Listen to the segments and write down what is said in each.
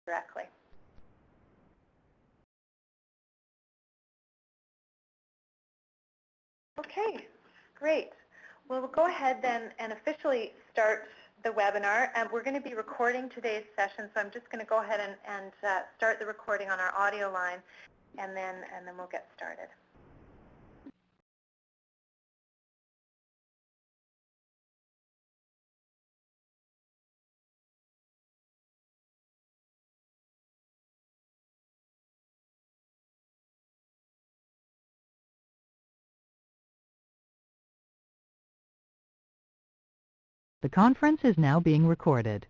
directly. Okay, great. Well, we'll go ahead then and officially start the webinar. And we're going to be recording today's session, so I'm just going to go ahead and start the recording on our audio line, and then we'll get started. The conference is now being recorded.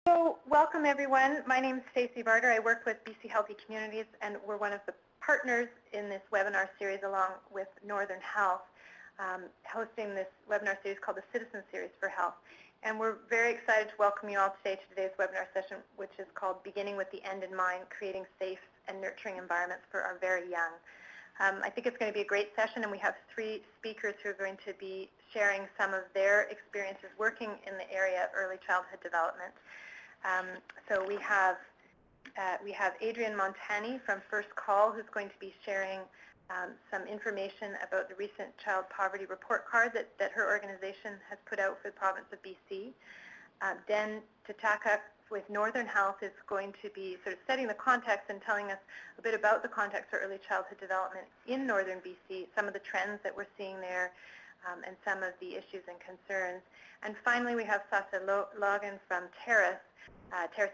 So welcome everyone. My name is Stacey Barter. I work with BC Healthy Communities, and we're one of the partners in this webinar series along with Northern Health, hosting this webinar series called the Citizen Series for Health. And we're very excited to welcome you all today to today's webinar session, which is called Beginning with the End in Mind, Creating Safe and Nurturing Environments for Our Very Young. I think it's going to be a great session, and we have 3 speakers who are going to be sharing some of their experiences working in the area of early childhood development. So we have Adrienne Montani from First Call, who's going to be sharing some information about the recent Child Poverty Report Card that her organization has put out for the province of BC. Den Tataka with Northern Health is going to be sort of setting the context and telling us a bit about the context for early childhood development in Northern BC, some of the trends that we're seeing there, and some of the issues and concerns. And finally, we have Sasa Logan from Terrace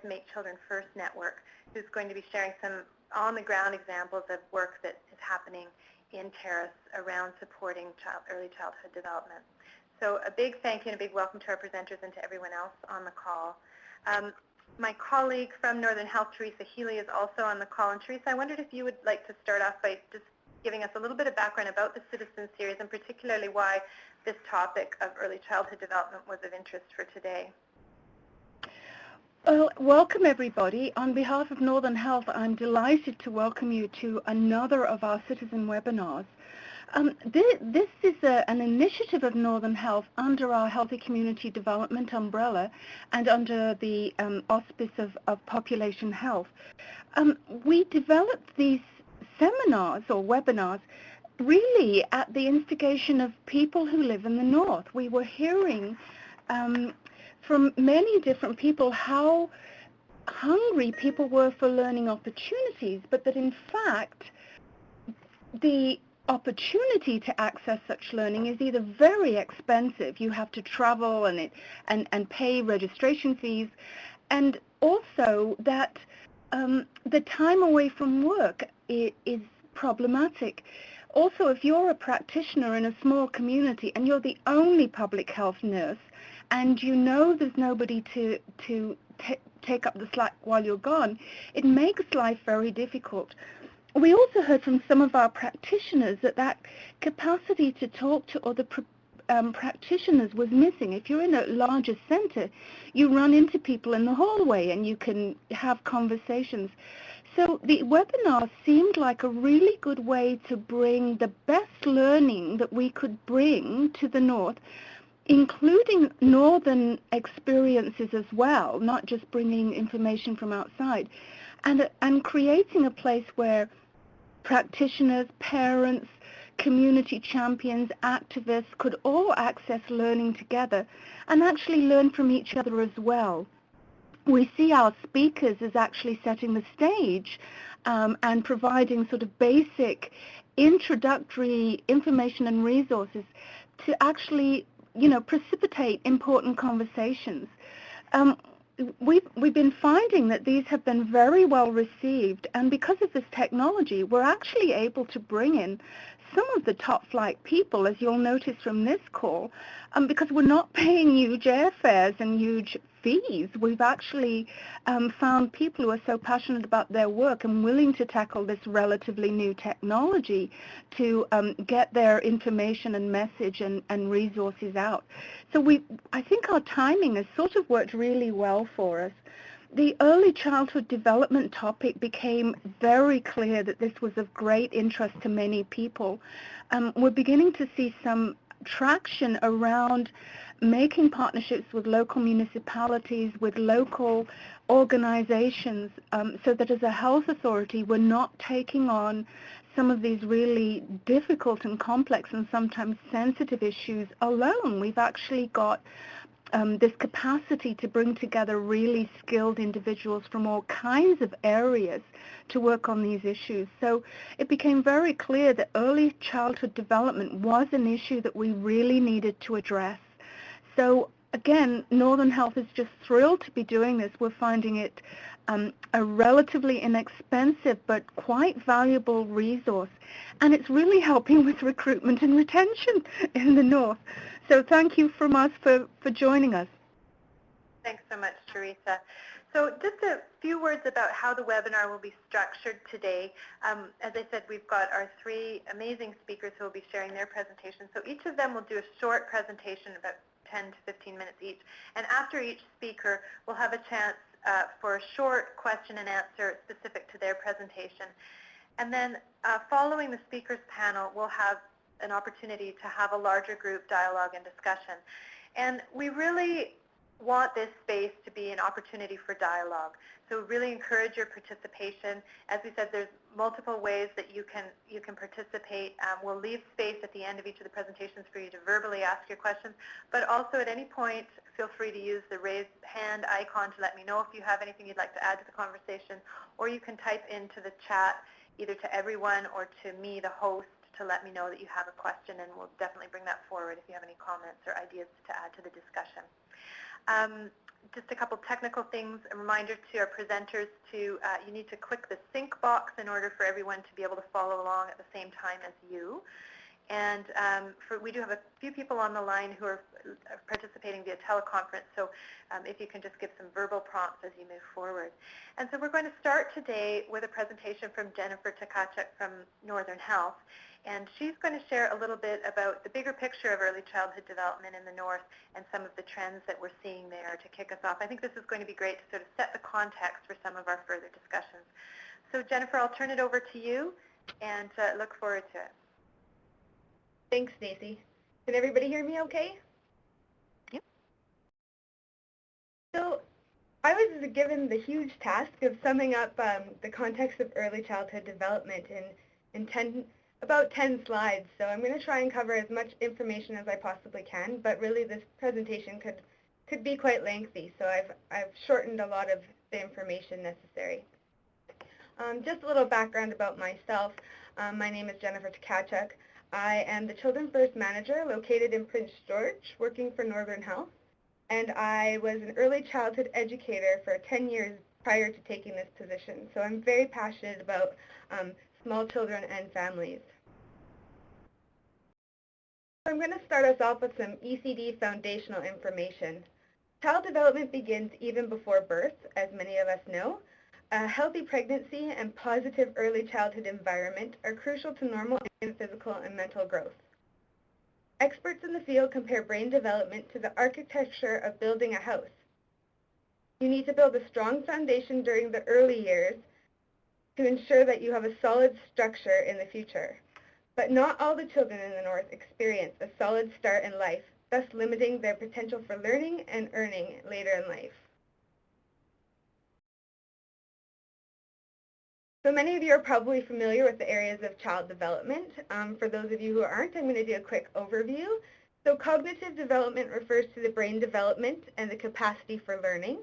Make Children First Network, who's going to be sharing some on-the-ground examples of work that is happening in Terrace around supporting early childhood development. So a big thank you and a big welcome to our presenters and to everyone else on the call. My colleague from Northern Health, Teresa Healy, is also on the call. And Teresa, I wondered if you would like to start off by just giving us a little bit of background about the Citizen Series, and particularly why this topic of early childhood development was of interest for today. Well, welcome everybody. On behalf of Northern Health, I'm delighted to welcome you to another of our citizen webinars. This is an initiative of Northern Health under our Healthy Community Development umbrella and under the auspice of Population Health. We developed these seminars or webinars really at the instigation of people who live in the North. We were hearing from many different people how hungry people were for learning opportunities, but that in fact the opportunity to access such learning is either very expensive, you have to travel and pay registration fees, and also that the time away from work is problematic. Also, if you're a practitioner in a small community and you're the only public health nurse, and you know there's nobody to take up the slack while you're gone, it makes life very difficult. We also heard from some of our practitioners that capacity to talk to other practitioners was missing. If you're in a larger center, you run into people in the hallway and you can have conversations. So the webinar seemed like a really good way to bring the best learning that we could bring to the North, including northern experiences as well, not just bringing information from outside, and creating a place where practitioners, parents, community champions, activists could all access learning together and actually learn from each other as well. We see our speakers as actually setting the stage and providing sort of basic introductory information and resources to actually, precipitate important conversations. We've been finding that these have been very well received, and because of this technology, we're actually able to bring in some of the top flight people, as you'll notice from this call, because we're not paying huge airfares and huge fees. We've actually found people who are so passionate about their work and willing to tackle this relatively new technology to get their information and message and resources out. So I think our timing has sort of worked really well for us. The early childhood development topic became very clear that this was of great interest to many people. We're beginning to see some traction around making partnerships with local municipalities, with local organizations, so that as a health authority we're not taking on some of these really difficult and complex and sometimes sensitive issues alone. We've actually got this capacity to bring together really skilled individuals from all kinds of areas to work on these issues. So it became very clear that early childhood development was an issue that we really needed to address. So again, Northern Health is just thrilled to be doing this. We're finding it a relatively inexpensive but quite valuable resource, and it's really helping with recruitment and retention in the North. So thank you from us for joining us. Thanks so much, Teresa. So just a few words about how the webinar will be structured today. As I said, we've got our three amazing speakers who will be sharing their presentations. So each of them will do a short presentation, about 10 to 15 minutes each. And after each speaker, we'll have a chance for a short question and answer specific to their presentation. And then following the speakers panel, we'll have an opportunity to have a larger group dialogue and discussion. And we really want this space to be an opportunity for dialogue. So really encourage your participation. As we said, there's multiple ways that you can participate. We'll leave space at the end of each of the presentations for you to verbally ask your questions, but also at any point, feel free to use the raise hand icon to let me know if you have anything you'd like to add to the conversation, or you can type into the chat either to everyone or to me, the host, to let me know that you have a question, and we'll definitely bring that forward if you have any comments or ideas to add to the discussion. Just a couple technical things, a reminder to our presenters to, you need to click the sync box in order for everyone to be able to follow along at the same time as you. And we do have a few people on the line who are participating via teleconference, so if you can just give some verbal prompts as you move forward. And so we're going to start today with a presentation from Jennifer Tkachuk from Northern Health. And she's going to share a little bit about the bigger picture of early childhood development in the North and some of the trends that we're seeing there to kick us off. I think this is going to be great to sort of set the context for some of our further discussions. So Jennifer, I'll turn it over to you and look forward to it. Thanks, Stacy. Can everybody hear me okay? Yep. So I was given the huge task of summing up the context of early childhood development in about 10 slides. So I'm going to try and cover as much information as I possibly can, but really this presentation could be quite lengthy, so I've shortened a lot of the information necessary. Just a little background about myself. My name is Jennifer Tkachuk. I am the Children First Manager located in Prince George, working for Northern Health, and I was an early childhood educator for 10 years prior to taking this position. So I'm very passionate about small children and families. So I'm going to start us off with some ECD foundational information. Child development begins even before birth, as many of us know. A healthy pregnancy and positive early childhood environment are crucial to normal physical and mental growth. Experts in the field compare brain development to the architecture of building a house. You need to build a strong foundation during the early years to ensure that you have a solid structure in the future. But not all the children in the North experience a solid start in life, thus limiting their potential for learning and earning later in life. So many of you are probably familiar with the areas of child development. For those of you who aren't, I'm going to do a quick overview. So cognitive development refers to the brain development and the capacity for learning.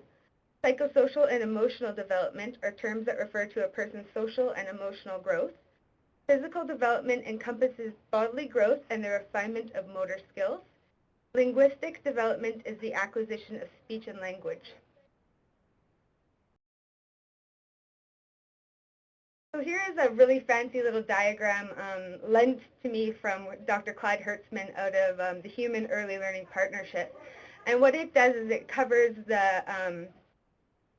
Psychosocial and emotional development are terms that refer to a person's social and emotional growth. Physical development encompasses bodily growth and the refinement of motor skills. Linguistic development is the acquisition of speech and language. So here is a really fancy little diagram lent to me from Dr. Clyde Hertzman out of the Human Early Learning Partnership. And what it does is it covers the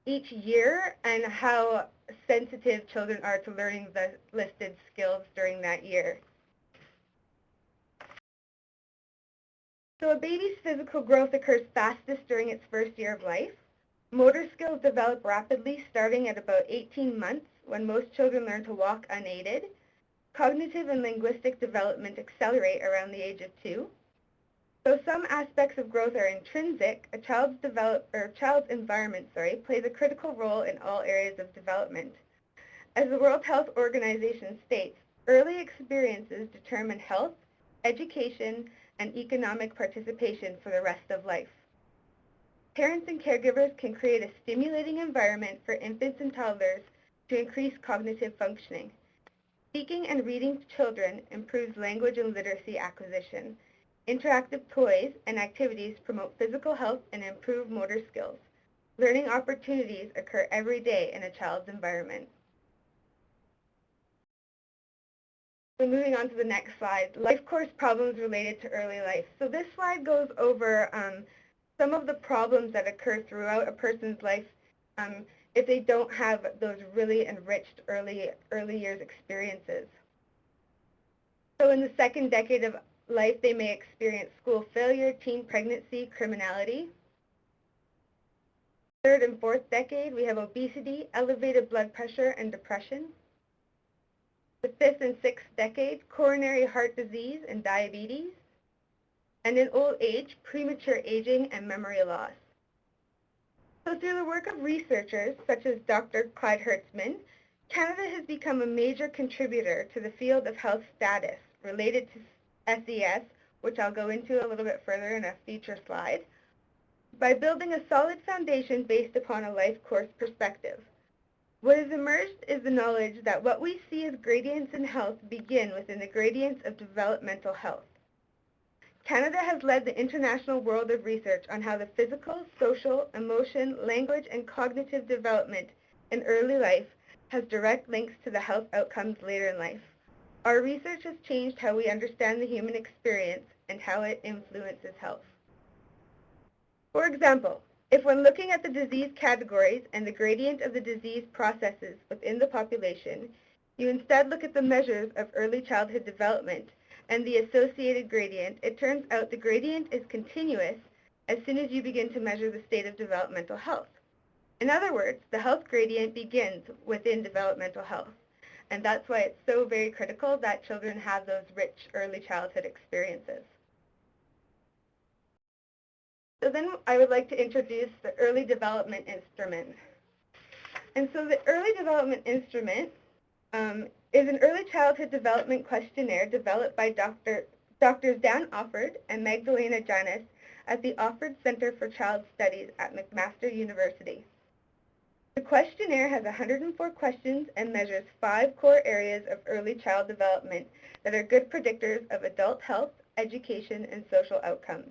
each year and how sensitive children are to learning the listed skills during that year. So a baby's physical growth occurs fastest during its first year of life. Motor skills develop rapidly starting at about 18 months when most children learn to walk unaided. Cognitive and linguistic development accelerate around the age of 2. So some aspects of growth are intrinsic. A child's environment, plays a critical role in all areas of development. As the World Health Organization states, early experiences determine health, education, and economic participation for the rest of life. Parents and caregivers can create a stimulating environment for infants and toddlers to increase cognitive functioning. Speaking and reading to children improves language and literacy acquisition. Interactive toys and activities promote physical health and improve motor skills. Learning opportunities occur every day in a child's environment. So moving on to the next slide, life course problems related to early life. So this slide goes over some of the problems that occur throughout a person's life if they don't have those really enriched early years experiences. So in the second decade of life, they may experience school failure, teen pregnancy, criminality. Third and fourth decade, we have obesity, elevated blood pressure, and depression. The fifth and sixth decade, coronary heart disease and diabetes. And in old age, premature aging and memory loss. So through the work of researchers such as Dr. Clyde Hertzman, Canada has become a major contributor to the field of health status related to SES, which I'll go into a little bit further in a future slide, by building a solid foundation based upon a life course perspective. What has emerged is the knowledge that what we see as gradients in health begin within the gradients of developmental health. Canada has led the international world of research on how the physical, social, emotion, language, and cognitive development in early life has direct links to the health outcomes later in life. Our research has changed how we understand the human experience and how it influences health. For example, if when looking at the disease categories and the gradient of the disease processes within the population, you instead look at the measures of early childhood development and the associated gradient, it turns out the gradient is continuous as soon as you begin to measure the state of developmental health. In other words, the health gradient begins within developmental health. And that's why it's so very critical that children have those rich early childhood experiences. So then I would like to introduce the early development instrument. And so the early development instrument is an early childhood development questionnaire developed by Drs. Dan Offord and Magdalena Janis at the Offord Center for Child Studies at McMaster University. The questionnaire has 104 questions and measures 5 core areas of early child development that are good predictors of adult health, education, and social outcomes.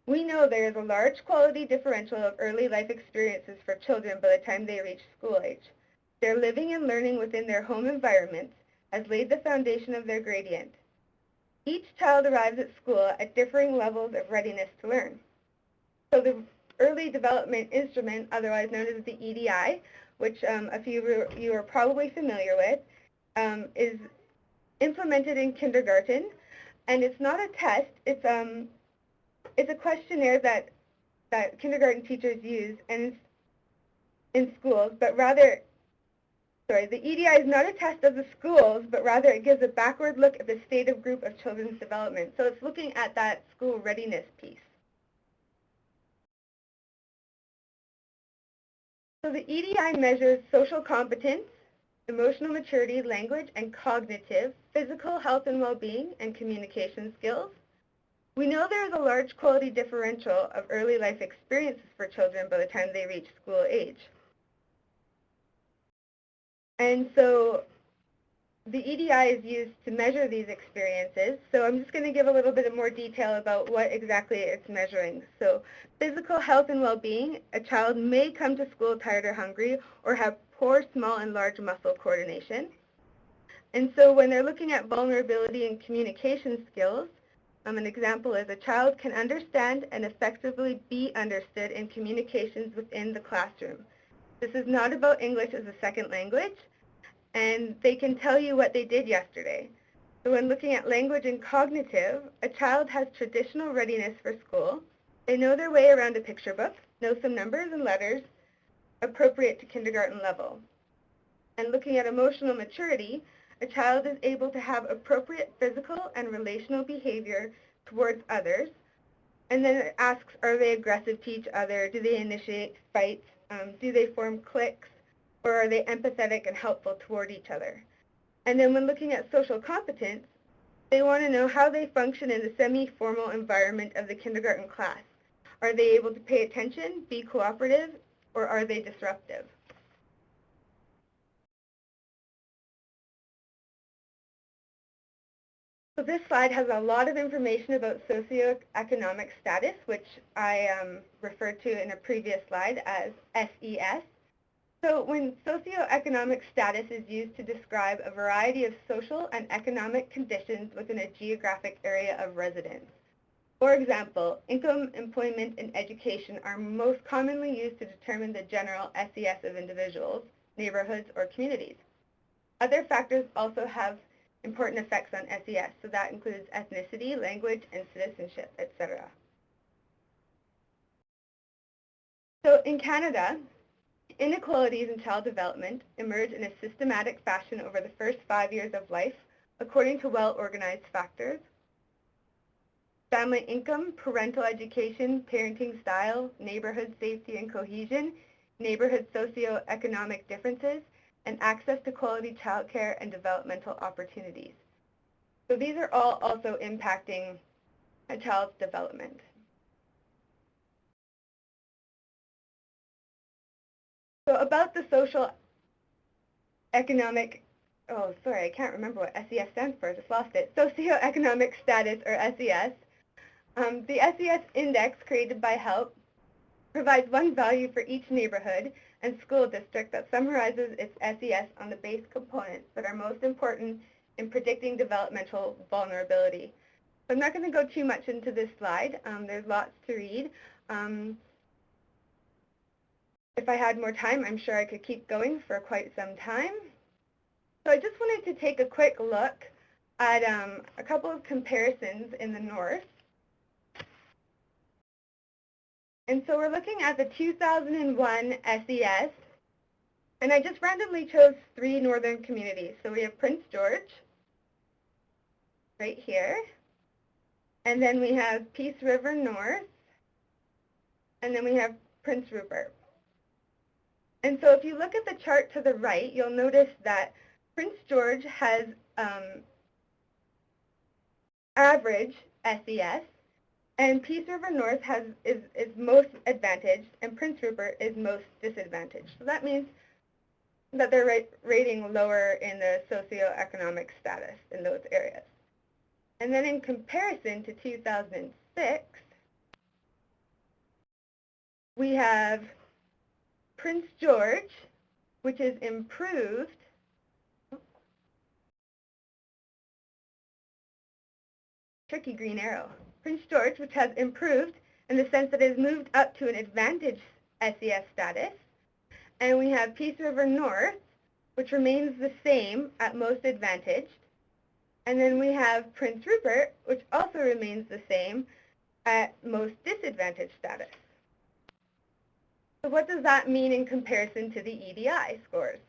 We know there is a large quality differential of early life experiences for children by the time they reach school age. Their living and learning within their home environments has laid the foundation of their gradient. Each child arrives at school at differing levels of readiness to learn. So the Early Development Instrument, otherwise known as the EDI, which a few of you are probably familiar with, is implemented in kindergarten, and it's not a test. It's a questionnaire that kindergarten teachers use and in schools, but rather, the EDI is not a test of the schools, but rather it gives a backward look at the state of group of children's development. So it's looking at that school readiness piece. So the EDI measures social competence, emotional maturity, language and cognitive, physical health and well-being, and communication skills. We know there is a large quality differential of early life experiences for children by the time they reach school age. And so the EDI is used to measure these experiences. So I'm just going to give a little bit of more detail about what exactly it's measuring. So physical health and well-being, a child may come to school tired or hungry or have poor small and large muscle coordination. And so when they're looking at vulnerability and communication skills, an example is a child can understand and effectively be understood in communications within the classroom. This is not about English as a second language, and they can tell you what they did yesterday. So when looking at language and cognitive, a child has traditional readiness for school. They know their way around a picture book, know some numbers and letters appropriate to kindergarten level. And looking at emotional maturity, a child is able to have appropriate physical and relational behavior towards others And then it asks, are they aggressive to each other? Do they initiate fights? Do they form cliques? Or are they empathetic and helpful toward each other? And then when looking at social competence, they want to know how they function in the semi-formal environment of the kindergarten class. Are they able to pay attention, be cooperative, or are they disruptive? So this slide has a lot of information about socioeconomic status, which I referred to in a previous slide as SES. So when socioeconomic status is used to describe a variety of social and economic conditions within a geographic area of residence. For example, income, employment, and education are most commonly used to determine the general SES of individuals, neighborhoods, or communities. Other factors also have important effects on SES, so that includes ethnicity, language, and citizenship, etc. So in Canada, inequalities in child development emerge in a systematic fashion over the first 5 years of life, according to well-organized factors. Family income, parental education, parenting style, neighborhood safety and cohesion, neighborhood socioeconomic differences, and access to quality childcare and developmental opportunities. So these are all also impacting a child's development. So about the social economic, oh sorry, I can't remember what SES stands for, I just lost it, socioeconomic status, or SES. The SES index created by HELP provides one value for each neighborhood and school district that summarizes its SES on the base components that are most important in predicting developmental vulnerability. So I'm not going to go too much into this slide. There's lots to read. If I had more time, I'm sure I could keep going for quite some time. So I just wanted to take a quick look at a couple of comparisons in the north. And so we're looking at the 2001 SES, and I just randomly chose 3 northern communities. So we have Prince George, right here, and then we have Peace River North, and then we have Prince Rupert. And so if you look at the chart to the right, you'll notice that Prince George has average SES, and Peace River North is most advantaged, and Prince Rupert is most disadvantaged. So that means that they're rating lower in the socioeconomic status in those areas. And then in comparison to 2006, we have Prince George, which is improved, tricky green arrow. Prince George, which has improved in the sense that it has moved up to an advantaged SES status. And we have Peace River North, which remains the same at most advantaged. And then we have Prince Rupert, which also remains the same at most disadvantaged status. So what does that mean in comparison to the EDI scores?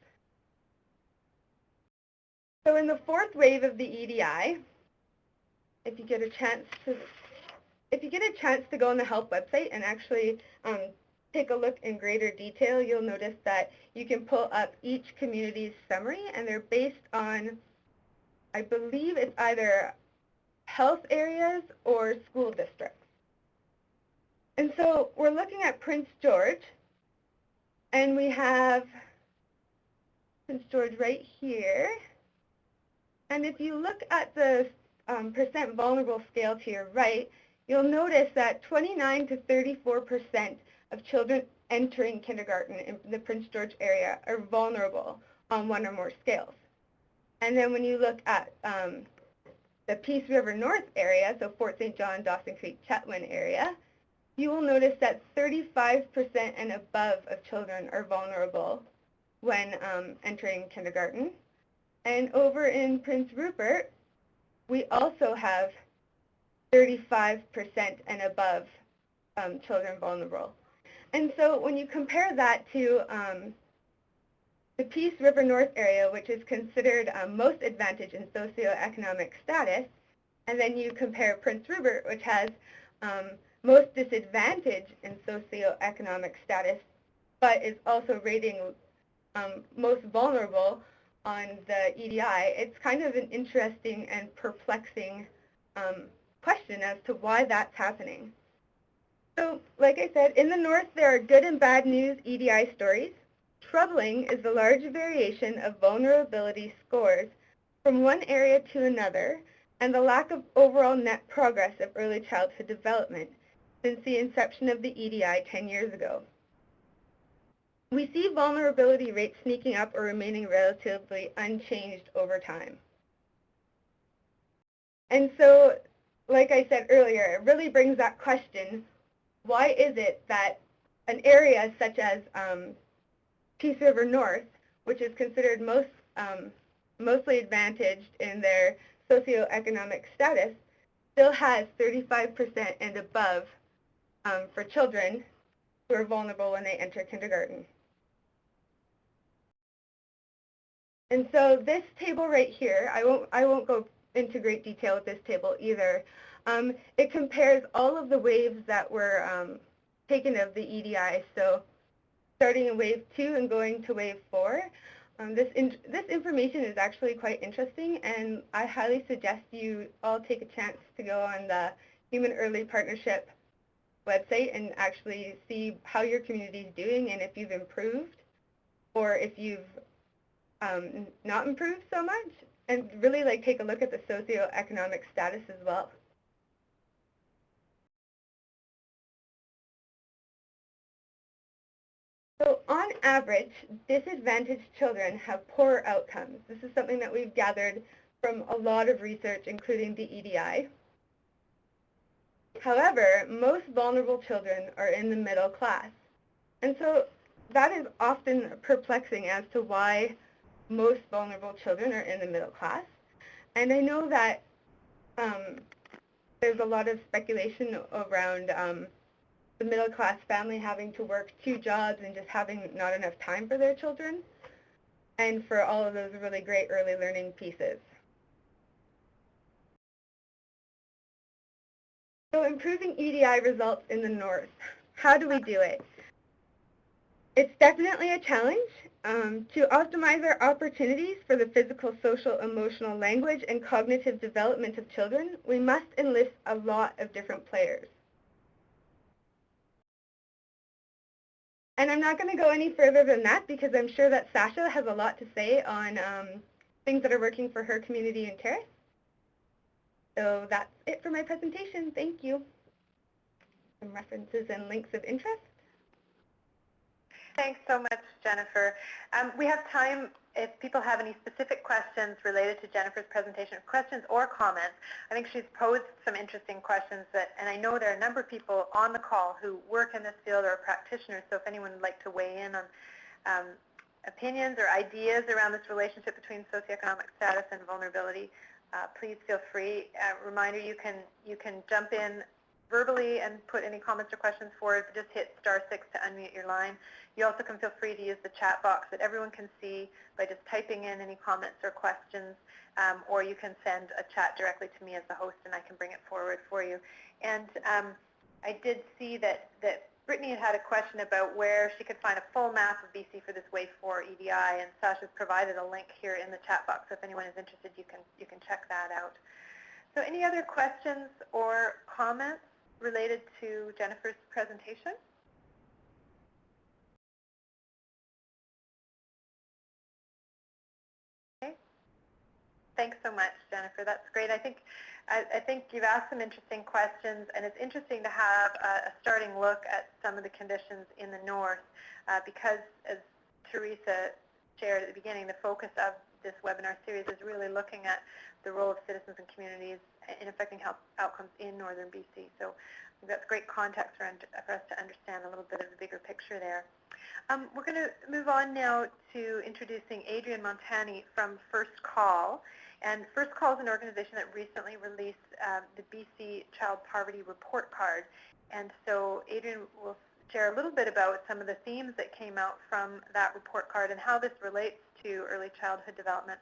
So in the fourth wave of the EDI, if you get a chance to go on the HELP website and actually take a look in greater detail, you'll notice that you can pull up each community's summary, and they're based on, I believe it's either health areas or school districts. And so we're looking at Prince George, and we have Prince George right here. And if you look at the percent vulnerable scale to your right, you'll notice that 29 to 34% of children entering kindergarten in the Prince George area are vulnerable on one or more scales. And then when you look at the Peace River North area, so Fort St. John, Dawson Creek, Chetwynd area, you will notice that 35% and above of children are vulnerable when entering kindergarten. And over in Prince Rupert, we also have 35% and above children vulnerable. And so when you compare that to the Peace River North area, which is considered most advantaged in socioeconomic status, and then you compare Prince Rupert, which has most disadvantaged in socioeconomic status, but is also rating most vulnerable on the EDI, it's kind of an interesting and perplexing question as to why that's happening. So, like I said, in the North, there are good and bad news EDI stories. Troubling is the large variation of vulnerability scores from one area to another, and the lack of overall net progress of early childhood development since the inception of the EDI 10 years ago. We see vulnerability rates sneaking up or remaining relatively unchanged over time. And so, like I said earlier, it really brings that question, why is it that an area such as Peace River North, which is considered mostly advantaged in their socioeconomic status, still has 35% and above for children who are vulnerable when they enter kindergarten? And so this table right here, I won't go into great detail with this table either. It compares all of the waves that were taken of the EDI. So starting in wave 2 and going to wave 4. This information is actually quite interesting, and I highly suggest you all take a chance to go on the Human Early Partnership website and actually see how your community is doing and if you've improved or if you've not improved so much, and really take a look at the socioeconomic status as well. So on average, disadvantaged children have poorer outcomes. This is something that we've gathered from a lot of research, including the EDI. However, most vulnerable children are in the middle class. And so that is often perplexing as to why most vulnerable children are in the middle class. And I know that there's a lot of speculation around the middle class family having to work 2 jobs and just having not enough time for their children and for all of those really great early learning pieces. So improving EDI results in the North. How do we do it? It's definitely a challenge. To optimize our opportunities for the physical, social, emotional, language, and cognitive development of children, we must enlist a lot of different players. And I'm not going to go any further than that because I'm sure that Sasha has a lot to say on things that are working for her community in Terrace. So that's it for my presentation. Thank you. Some references and links of interest. Thanks so much, Jennifer. We have time if people have any specific questions related to Jennifer's presentation, questions or comments. I think she's posed some interesting questions and I know there are a number of people on the call who work in this field or are practitioners, so if anyone would like to weigh in on opinions or ideas around this relationship between socioeconomic status and vulnerability, please feel free. Reminder, you can jump in verbally and put any comments or questions forward. Just hit *6 to unmute your line. You also can feel free to use the chat box that everyone can see by just typing in any comments or questions, or you can send a chat directly to me as the host and I can bring it forward for you. And I did see that Brittany had a question about where she could find a full map of BC for this Wave 4 EDI, and Sasha's provided a link here in the chat box, so if anyone is interested, you can check that out. So any other questions or comments related to Jennifer's presentation? Okay. Thanks so much, Jennifer. That's great. I think you've asked some interesting questions, and it's interesting to have a starting look at some of the conditions in the North because, as Teresa shared at the beginning, the focus of this webinar series is really looking at the role of citizens and communities in affecting health outcomes in northern BC. So that's great context for us to understand a little bit of the bigger picture there. We're going to move on now to introducing Adrienne Montani from First Call. And First Call is an organization that recently released the BC Child Poverty Report Card. And so Adrienne will share a little bit about some of the themes that came out from that report card and how this relates to early childhood development.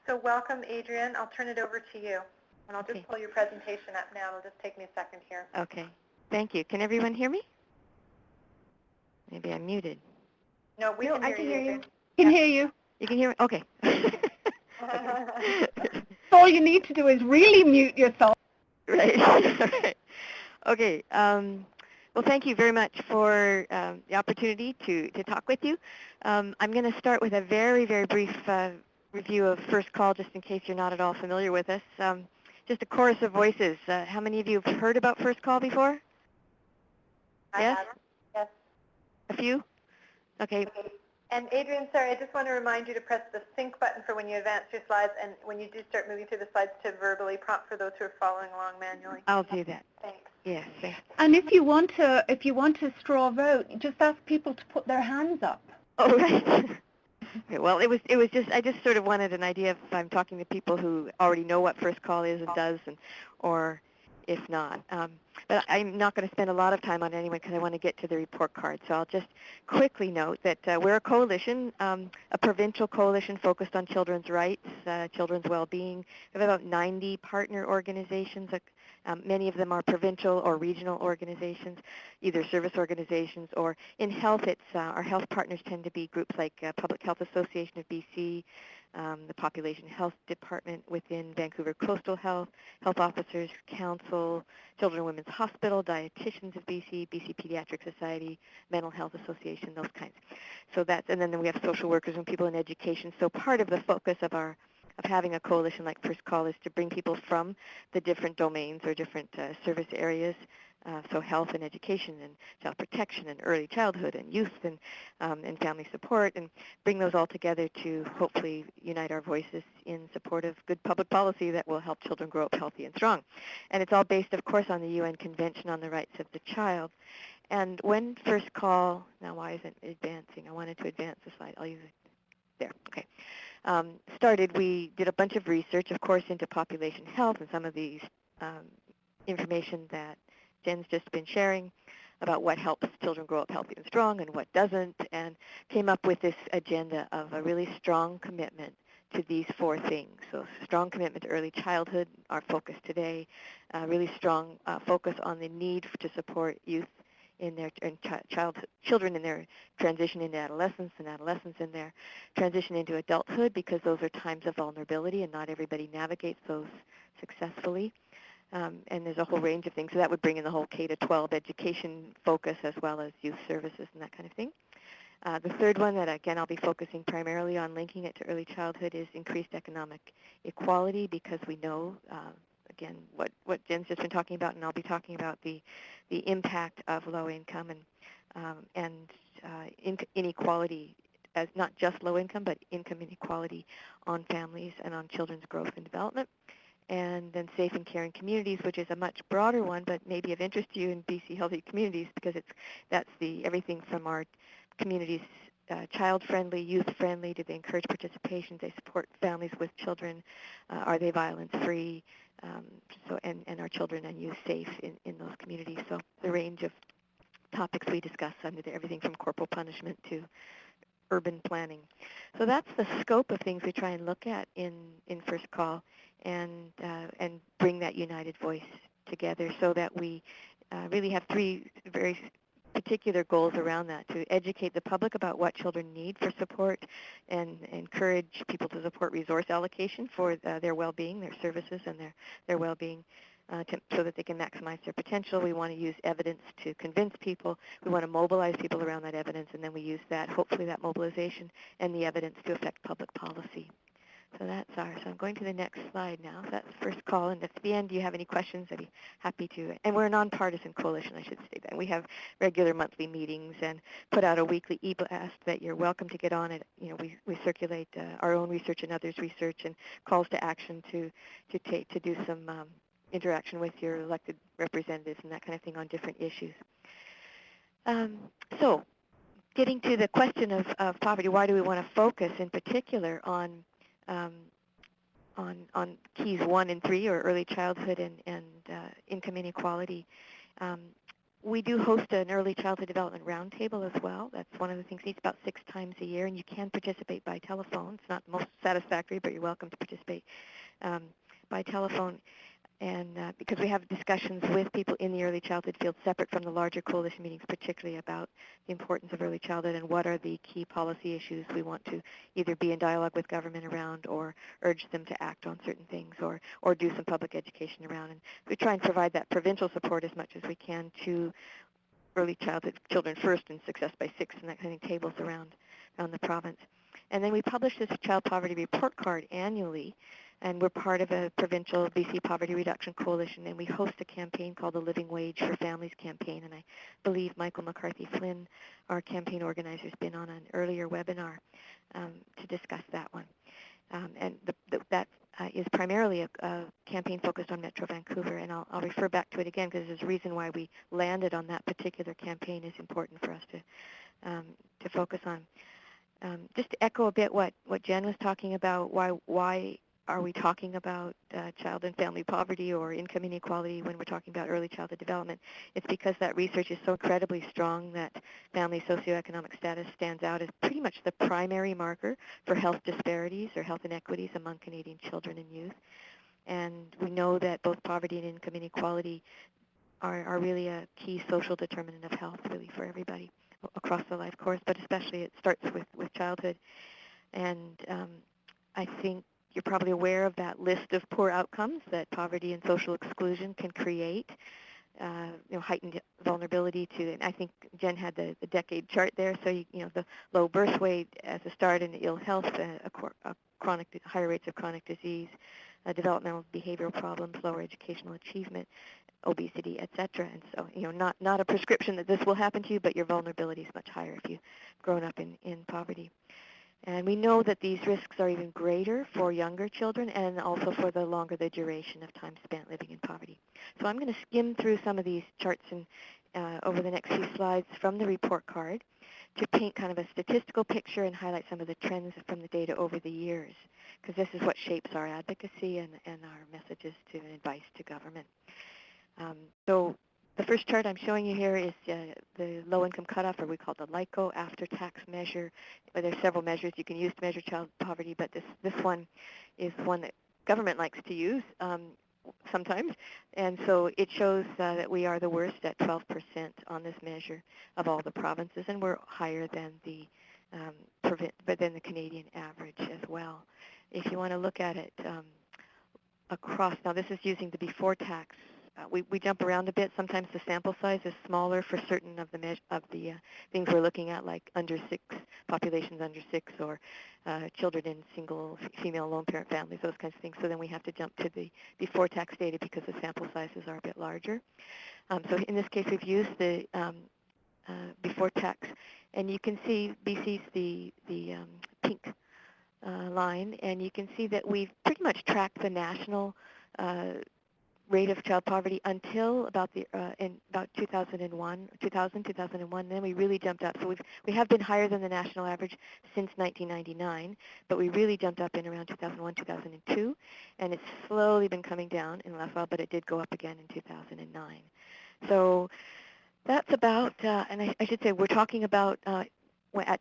So welcome, Adrienne. I'll turn it over to you. And I'll just pull your presentation up now. It'll just take me a second here. Okay. Thank you. Can everyone hear me? Maybe I'm muted. No, I can hear you. Can hear you. You can hear me? Okay. All you need to do is really mute yourself. Right. Right. Okay. Well, thank you very much for the opportunity to talk with you. I'm going to start with a very, very brief review of First Call, just in case you're not at all familiar with us. Just a chorus of voices. How many of you have heard about First Call before? I Yes? have. Yes. A few? Okay. And Adrian, sorry, I just want to remind you to press the sync button for when you advance your slides, and when you do start moving through the slides, to verbally prompt for those who are following along manually. I'll do that. Thanks. Yes, thanks. And if you want to straw vote, just ask people to put their hands up. Oh, right. Okay, well, it was just, I just sort of wanted an idea if I'm talking to people who already know what First Call is and does, or if not. But I'm not going to spend a lot of time on anyone because I want to get to the report card. So I'll just quickly note that we're a coalition, a provincial coalition focused on children's rights, children's well-being. We have about 90 partner organizations. Many of them are provincial or regional organizations, either service organizations or in health. It's our health partners tend to be groups like Public Health Association of BC, the Population Health Department within Vancouver Coastal Health, Health Officers Council, Children and Women's Hospital, Dietitians of BC, BC Pediatric Society, Mental Health Association, those kinds. So that's, and then we have social workers and people in education. So part of the focus of having a coalition like First Call is to bring people from the different domains or different service areas, so health and education and child protection and early childhood and youth and family support, and bring those all together to hopefully unite our voices in support of good public policy that will help children grow up healthy and strong. And it's all based, of course, on the UN Convention on the Rights of the Child. And when First Call, now why isn't it advancing? I wanted to advance the slide. I'll use it. There, okay. Started, we did a bunch of research, of course, into population health and some of these information that Jen's just been sharing about what helps children grow up healthy and strong and what doesn't, and came up with this agenda of a really strong commitment to these four things. So strong commitment to early childhood, our focus today, really strong focus on the need to support youth in their children in their transition into adolescence and adolescents in their transition into adulthood, because those are times of vulnerability and not everybody navigates those successfully. And there's a whole range of things. So that would bring in the whole K-12 education focus as well as youth services and that kind of thing. The third one that, again, I'll be focusing primarily on linking it to early childhood is increased economic equality, because we know, again, what Jen's just been talking about, and I'll be talking about the impact of low income and inequality, as not just low income, but income inequality on families and on children's growth and development. And then safe and caring communities, which is a much broader one, but maybe of interest to you in BC Healthy Communities, because that's everything from our communities, child-friendly, youth-friendly. Do they encourage participation? Do they support families with children? Are they violence-free? And are children and youth safe in those communities? So the range of topics we discuss under everything from corporal punishment to urban planning. So that's the scope of things we try and look at in First Call, and bring that united voice together so that we really have three very particular goals around that: to educate the public about what children need for support, and encourage people to support resource allocation for their well-being, their services, and their well-being, so that they can maximize their potential. We want to use evidence to convince people. We want to mobilize people around that evidence, and then we use that, hopefully that mobilization and the evidence, to affect public policy. So that's ours. So I'm going to the next slide now. That's First Call, and at the end, do you have any questions? I'd be happy to. And we're a nonpartisan coalition, I should say that. We have regular monthly meetings and put out a weekly e-blast that you're welcome to get on it. You know, we circulate our own research and others' research, and calls to action to do some interaction with your elected representatives and that kind of thing on different issues. So getting to the question of poverty, why do we want to focus in particular on keys 1 and 3, or early childhood and income inequality? We do host an early childhood development roundtable as well. That's one of the things. It's about 6 times a year, and you can participate by telephone. It's not the most satisfactory, but you're welcome to participate by telephone. because we have discussions with people in the early childhood field separate from the larger coalition meetings, particularly about the importance of early childhood and what are the key policy issues we want to either be in dialogue with government around or urge them to act on certain things or do some public education around. And we try and provide that provincial support as much as we can to early childhood children first and success by 6 and that kind of tables around the province. And then we publish this child poverty report card annually, and we're part of a provincial BC Poverty Reduction Coalition, and we host a campaign called the Living Wage for Families campaign, and I believe Michael McCarthy-Flynn, our campaign organizer, has been on an earlier webinar to discuss that one. That is primarily a campaign focused on Metro Vancouver, and I'll refer back to it again because there's a reason why we landed on that particular campaign is important for us to focus on. Just to echo a bit what Jen was talking about, why are we talking about child and family poverty or income inequality when we're talking about early childhood development? It's because that research is so incredibly strong that family socioeconomic status stands out as pretty much the primary marker for health disparities or health inequities among Canadian children and youth. And we know that both poverty and income inequality are really a key social determinant of health really for everybody across the life course, but especially it starts with childhood. And I think you're probably aware of that list of poor outcomes that poverty and social exclusion can create. Heightened vulnerability to, and I think Jen had the decade chart there, so the low birth weight as a start and ill health, higher rates of chronic disease, developmental behavioral problems, lower educational achievement, obesity, etc. And so, not a prescription that this will happen to you, but your vulnerability is much higher if you've grown up in poverty. And we know that these risks are even greater for younger children and also for the longer the duration of time spent living in poverty. So I'm going to skim through some of these charts over the next few slides from the report card to paint kind of a statistical picture and highlight some of the trends from the data over the years, because this is what shapes our advocacy and our messages to and advice to government. So the first chart I'm showing you here is the low-income cutoff, or we call it the LICO after-tax measure. But there's several measures you can use to measure child poverty, but this one is one that government likes to use sometimes. And so it shows that we are the worst at 12% on this measure of all the provinces, and we're higher than the Canadian average as well. If you want to look at it across, now this is using the before tax. We jump around a bit. Sometimes the sample size is smaller for certain of the things we're looking at, like under 6, populations under 6, or children in single female lone parent families, those kinds of things. So then we have to jump to the before tax data because the sample sizes are a bit larger. So in this case, we've used the before tax, and you can see BC's the pink line, and you can see that we've pretty much tracked the national rate of child poverty until about in about 2001, then we really jumped up. So we have been higher than the national average since 1999, but we really jumped up in around 2001, 2002, and it's slowly been coming down in the last while, but it did go up again in 2009. So that's about, and I should say we're talking about at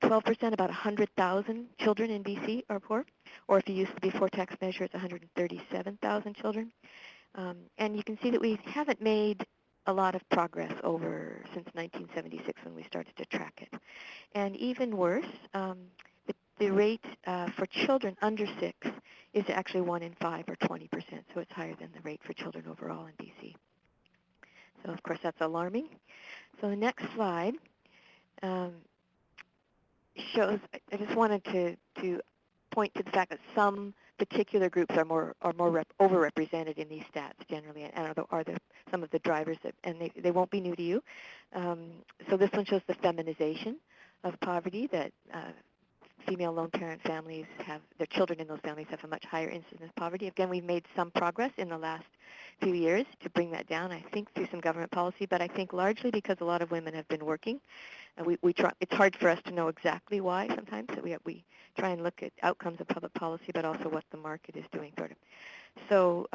12%, about 100,000 children in BC are poor, or if you use the before tax measure, it's 137,000 children. And you can see that we haven't made a lot of progress since 1976 when we started to track it. And even worse, the rate for children under 6 is actually 1 in 5 or 20%, so it's higher than the rate for children overall in BC. So of course that's alarming. So the next slide shows, I just wanted to point to the fact that some particular groups are more overrepresented in these stats generally, and are some of the drivers and they won't be new to you. So this one shows the feminization of poverty, that female lone parent families their children in those families have a much higher incidence of poverty. Again, we've made some progress in the last few years to bring that down, I think through some government policy, but I think largely because a lot of women have been working. We try, it's hard for us to know exactly why sometimes, that we try and look at outcomes of public policy, but also what the market is doing sort of. So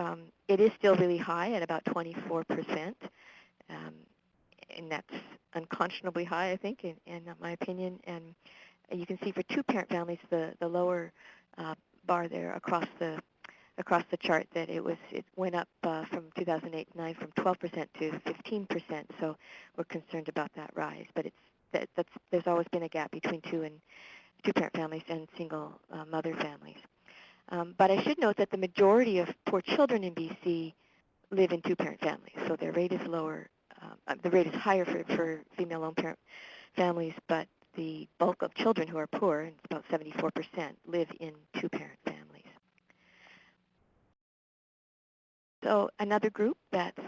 it is still really high at about 24%, and that's unconscionably high, I think, in my opinion. And you can see for 2-parent families, the lower bar there across the across the chart that it went up from 2008-9 from 12% to 15%. So we're concerned about that rise. But there's always been a gap between two-parent families and single mother families. But I should note that the majority of poor children in BC live in two-parent families, so their rate is lower. The rate is higher for female lone parent families, but the bulk of children who are poor, and it's about 74%, live in two-parent families. So another group that's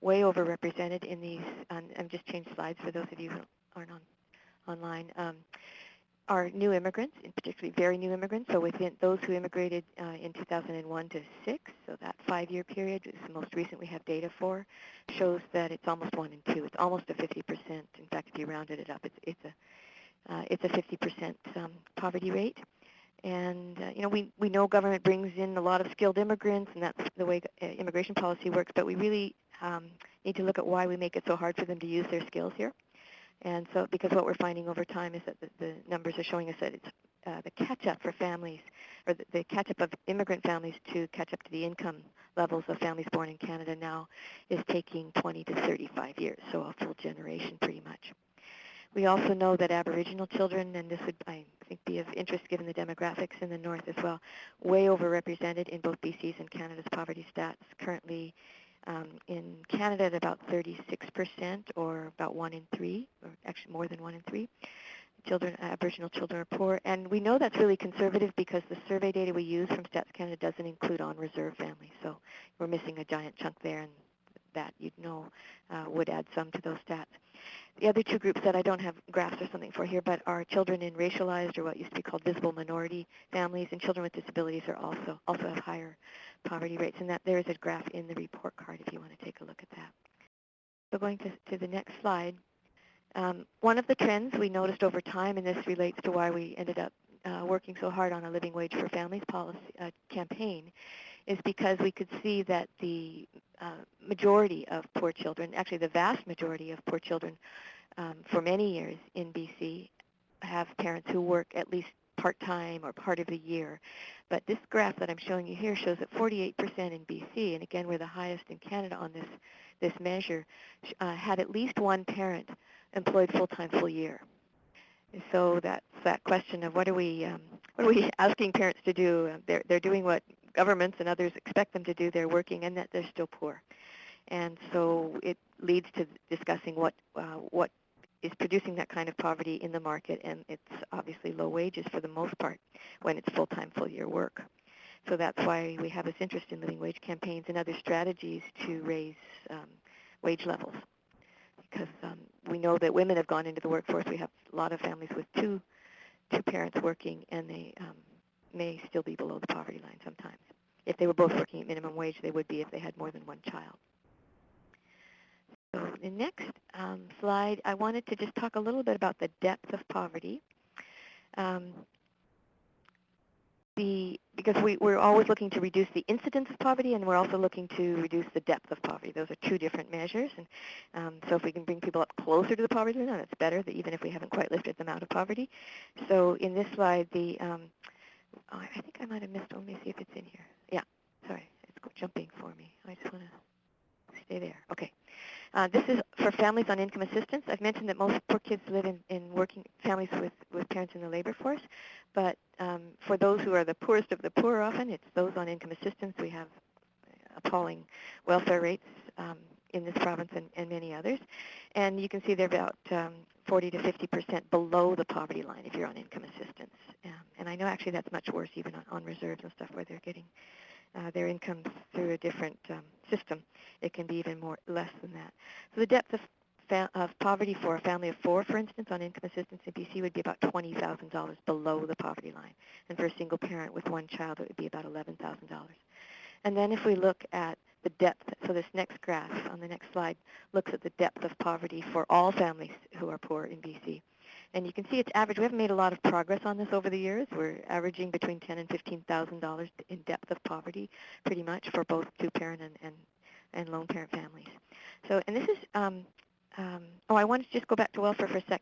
way overrepresented in these, I've just changed slides for those of you who aren't online, are new immigrants, and particularly very new immigrants. So within those who immigrated in 2001 to 6, so that 5-year period is the most recent we have data for, shows that it's almost 1 in 2. It's almost a 50%. In fact, if you rounded it up, it's a 50% poverty rate. And we know government brings in a lot of skilled immigrants, and that's the way immigration policy works. But we really need to look at why we make it so hard for them to use their skills here. And so, because what we're finding over time is that the numbers are showing us that it's the catch-up for families, or the catch-up of immigrant families to catch up to the income levels of families born in Canada now is taking 20 to 35 years, so a full generation pretty much. We also know that Aboriginal children, and this would, I think, be of interest given the demographics in the north as well, way overrepresented in both BC's and Canada's poverty stats. Currently, in Canada at about 36%, or about 1 in 3, or actually more than 1 in 3, Aboriginal children are poor. And we know that's really conservative because the survey data we use from Stats Canada doesn't include on-reserve families. So we're missing a giant chunk there, and that you'd know would add some to those stats. The other two groups that I don't have graphs or something for here, but are children in racialized, or what used to be called visible minority families, and children with disabilities are also have higher poverty rates. And that there is a graph in the report card if you want to take a look at that. So going to the next slide. One of the trends we noticed over time, and this relates to why we ended up working so hard on a living wage for families policy campaign, is because we could see that the majority of poor children, actually the vast majority of poor children for many years in BC have parents who work at least part-time or part of the year. But this graph that I'm showing you here shows that 48% in BC, and again we're the highest in Canada on this measure, had at least one parent employed full-time full year. So that's that question of what are we asking parents to do? They're doing what governments and others expect them to do. They're working, and that they're still poor. And so it leads to discussing what is producing that kind of poverty in the market, and it's obviously low wages for the most part when it's full-time, full-year work. So that's why we have this interest in living wage campaigns and other strategies to raise wage levels. Because we know that women have gone into the workforce. We have a lot of families with two parents working, and they may still be below the poverty line sometimes. If they were both working at minimum wage, they would be if they had more than one child. So the next slide, I wanted to just talk a little bit about the depth of poverty. Because we're always looking to reduce the incidence of poverty, and we're also looking to reduce the depth of poverty. Those are two different measures. And so if we can bring people up closer to the poverty line, that's better, even if we haven't quite lifted them out of poverty. So in this slide, I think I might have missed, let me see if it's in here. Yeah, sorry, it's jumping for me. I just want to stay there. Okay. This is for families on income assistance. I've mentioned that most poor kids live in working families with parents in the labor force, but for those who are the poorest of the poor often, it's those on income assistance. We have appalling welfare rates in this province and many others. And you can see they're about 40 to 50% below the poverty line if you're on income assistance. And I know actually that's much worse even on reserves and stuff where they're getting their income through a different system. It can be even less than that. So the depth of poverty for a family of 4, for instance, on income assistance in BC would be about $20,000 below the poverty line. And for a single parent with one child, it would be about $11,000. And then if we look at the depth, so this next graph on the next slide looks at the depth of poverty for all families who are poor in BC. And you can see it's average. We haven't made a lot of progress on this over the years. We're averaging between $10,000 and $15,000 in depth of poverty, pretty much, for both two-parent and lone parent families. So, and this is, I wanted to just go back to welfare for a sec.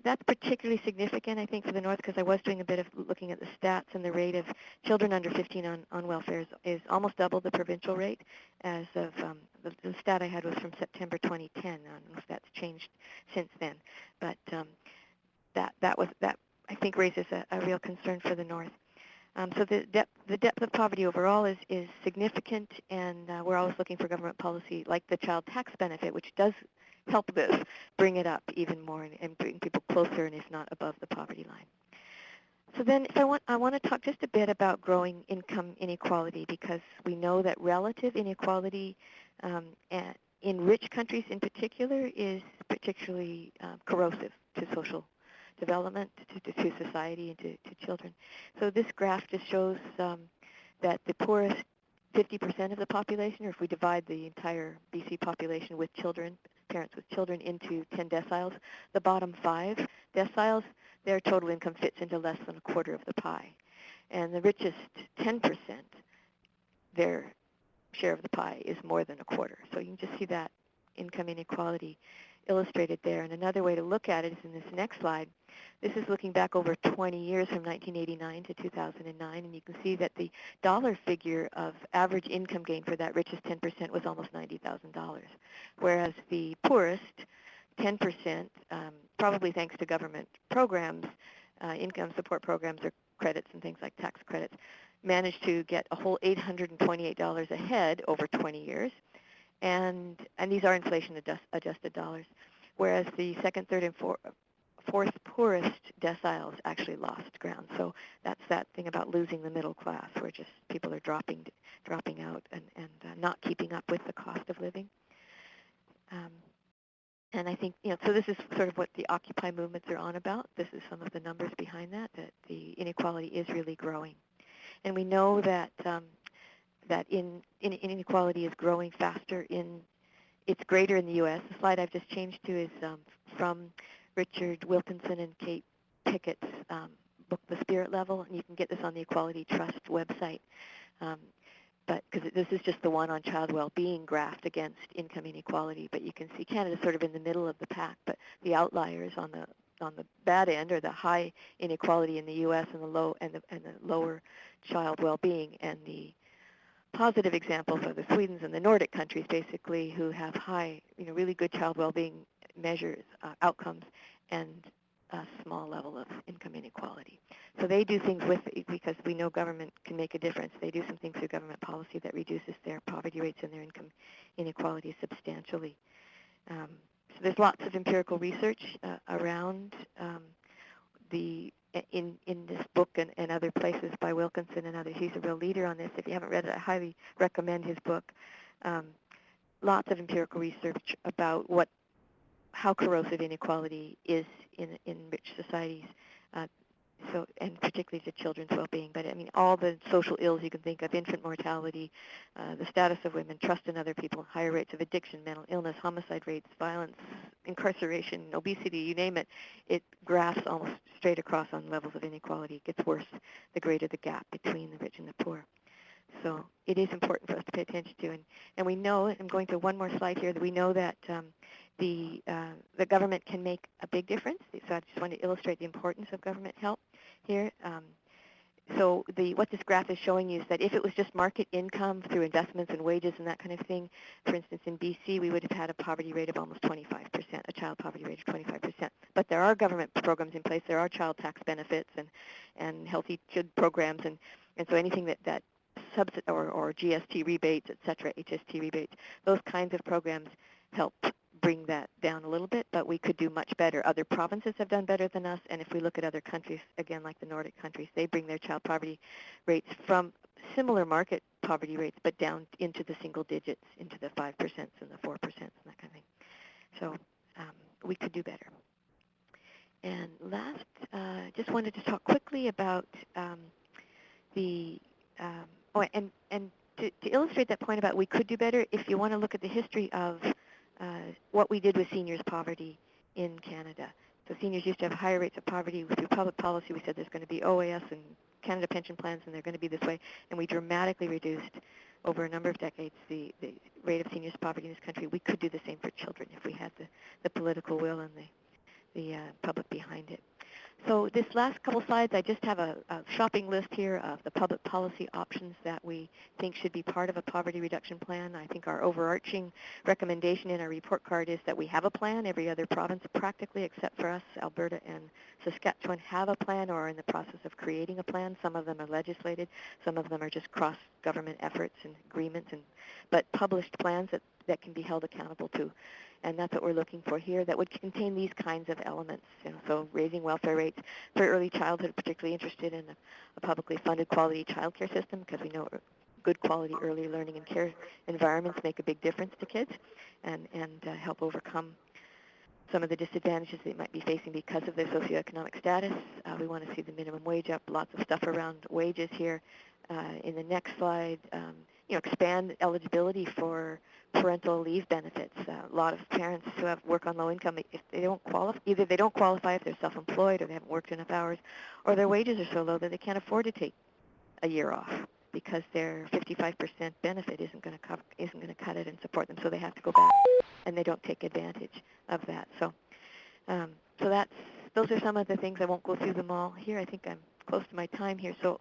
that's particularly significant, I think, for the North, because I was doing a bit of looking at the stats, and the rate of children under 15 on welfare is almost double the provincial rate. As of the stat I had was from September 2010. I don't know if that's changed since then, but that I think raises a real concern for the North. So the depth of poverty overall is significant, and we're always looking for government policy like the child tax benefit, which does help this bring it up even more and bring people closer and if not above the poverty line. So then if I want to talk just a bit about growing income inequality, because we know that relative inequality in rich countries in particular is particularly corrosive to social development, to society, and to children. So this graph just shows that the poorest 50% of the population, or if we divide the entire BC population with children, parents with children, into 10 deciles, the bottom 5 deciles, their total income fits into less than a quarter of the pie. And the richest 10%, their share of the pie is more than a quarter. So you can just see that income inequality illustrated there. And another way to look at it is in this next slide. This is looking back over 20 years from 1989 to 2009, and you can see that the dollar figure of average income gain for that richest 10% was almost $90,000, whereas the poorest 10%, probably thanks to government programs, income support programs or credits and things like tax credits, managed to get a whole $828 ahead over 20 years. And these are inflation-adjusted dollars, whereas the second, third, and fourth poorest deciles actually lost ground. So that's that thing about losing the middle class, where just people are dropping out and not keeping up with the cost of living. And I think, so this is sort of what the Occupy movements are on about. This is some of the numbers behind that the inequality is really growing. And we know that that inequality is growing faster it's greater in the U.S. The slide I've just changed to is from Richard Wilkinson and Kate Pickett's book, The Spirit Level, and you can get this on the Equality Trust website. But because this is just the one on child well-being graphed against income inequality, but you can see Canada's sort of in the middle of the pack, but the outliers on the bad end are the high inequality in the U.S. and the lower child well-being, and the positive examples are the Swedens and the Nordic countries, basically, who have high, really good child well-being measures, outcomes, and a small level of income inequality. So they do things because we know government can make a difference. They do some things through government policy that reduces their poverty rates and their income inequality substantially. So there's lots of empirical research around in this book and other places by Wilkinson and others. He's a real leader on this. If you haven't read it, I highly recommend his book. Lots of empirical research about how corrosive inequality is in rich societies, and particularly to children's well-being. But I mean, all the social ills you can think of: infant mortality, the status of women, trust in other people, higher rates of addiction, mental illness, homicide rates, violence, incarceration, obesity, you name it. It graphs almost straight across on levels of inequality. It gets worse the greater the gap between the rich and the poor. So it is important for us to pay attention to. And we know, I'm going to one more slide here, that we know that the government can make a big difference. So I just want to illustrate the importance of government help here. So what this graph is showing you is that if it was just market income through investments and wages and that kind of thing, for instance, in BC, we would have had a poverty rate of almost 25%, a child poverty rate of 25%. But there are government programs in place. There are child tax benefits and healthy kid programs, and so anything that or GST rebates, et cetera, HST rebates, those kinds of programs help bring that down a little bit, but we could do much better. Other provinces have done better than us, and if we look at other countries, again, like the Nordic countries, they bring their child poverty rates from similar market poverty rates, but down into the single digits, into the 5% and the 4% and that kind of thing. So we could do better. And last, just wanted to talk quickly about to illustrate that point about we could do better, if you want to look at the history of what we did with seniors' poverty in Canada. So seniors used to have higher rates of poverty. Through public policy, we said there's going to be OAS and Canada pension plans, and they're going to be this way. And we dramatically reduced, over a number of decades, the rate of seniors' poverty in this country. We could do the same for children if we had the political will and the public behind it. So this last couple slides, I just have a shopping list here of the public policy options that we think should be part of a poverty reduction plan. I think our overarching recommendation in our report card is that we have a plan. Every other province practically, except for us, Alberta and Saskatchewan, have a plan or are in the process of creating a plan. Some of them are legislated. Some of them are just cross-government efforts and agreements, but published plans that can be held accountable to. And that's what we're looking for here, that would contain these kinds of elements. So raising welfare rates for early childhood, particularly interested in a publicly funded quality child care system, because we know good quality early learning and care environments make a big difference to kids and help overcome some of the disadvantages they might be facing because of their socioeconomic status. We want to see the minimum wage up, lots of stuff around wages here. In the next slide, expand eligibility for parental leave benefits. A lot of parents who have work on low income, if they don't qualify, either they don't qualify if they're self-employed or they haven't worked enough hours, or their wages are so low that they can't afford to take a year off because their 55% benefit isn't going to cut it and support them, so they have to go back, and they don't take advantage of that. So, those are some of the things. I won't go through them all here. I think I'm close to my time here, so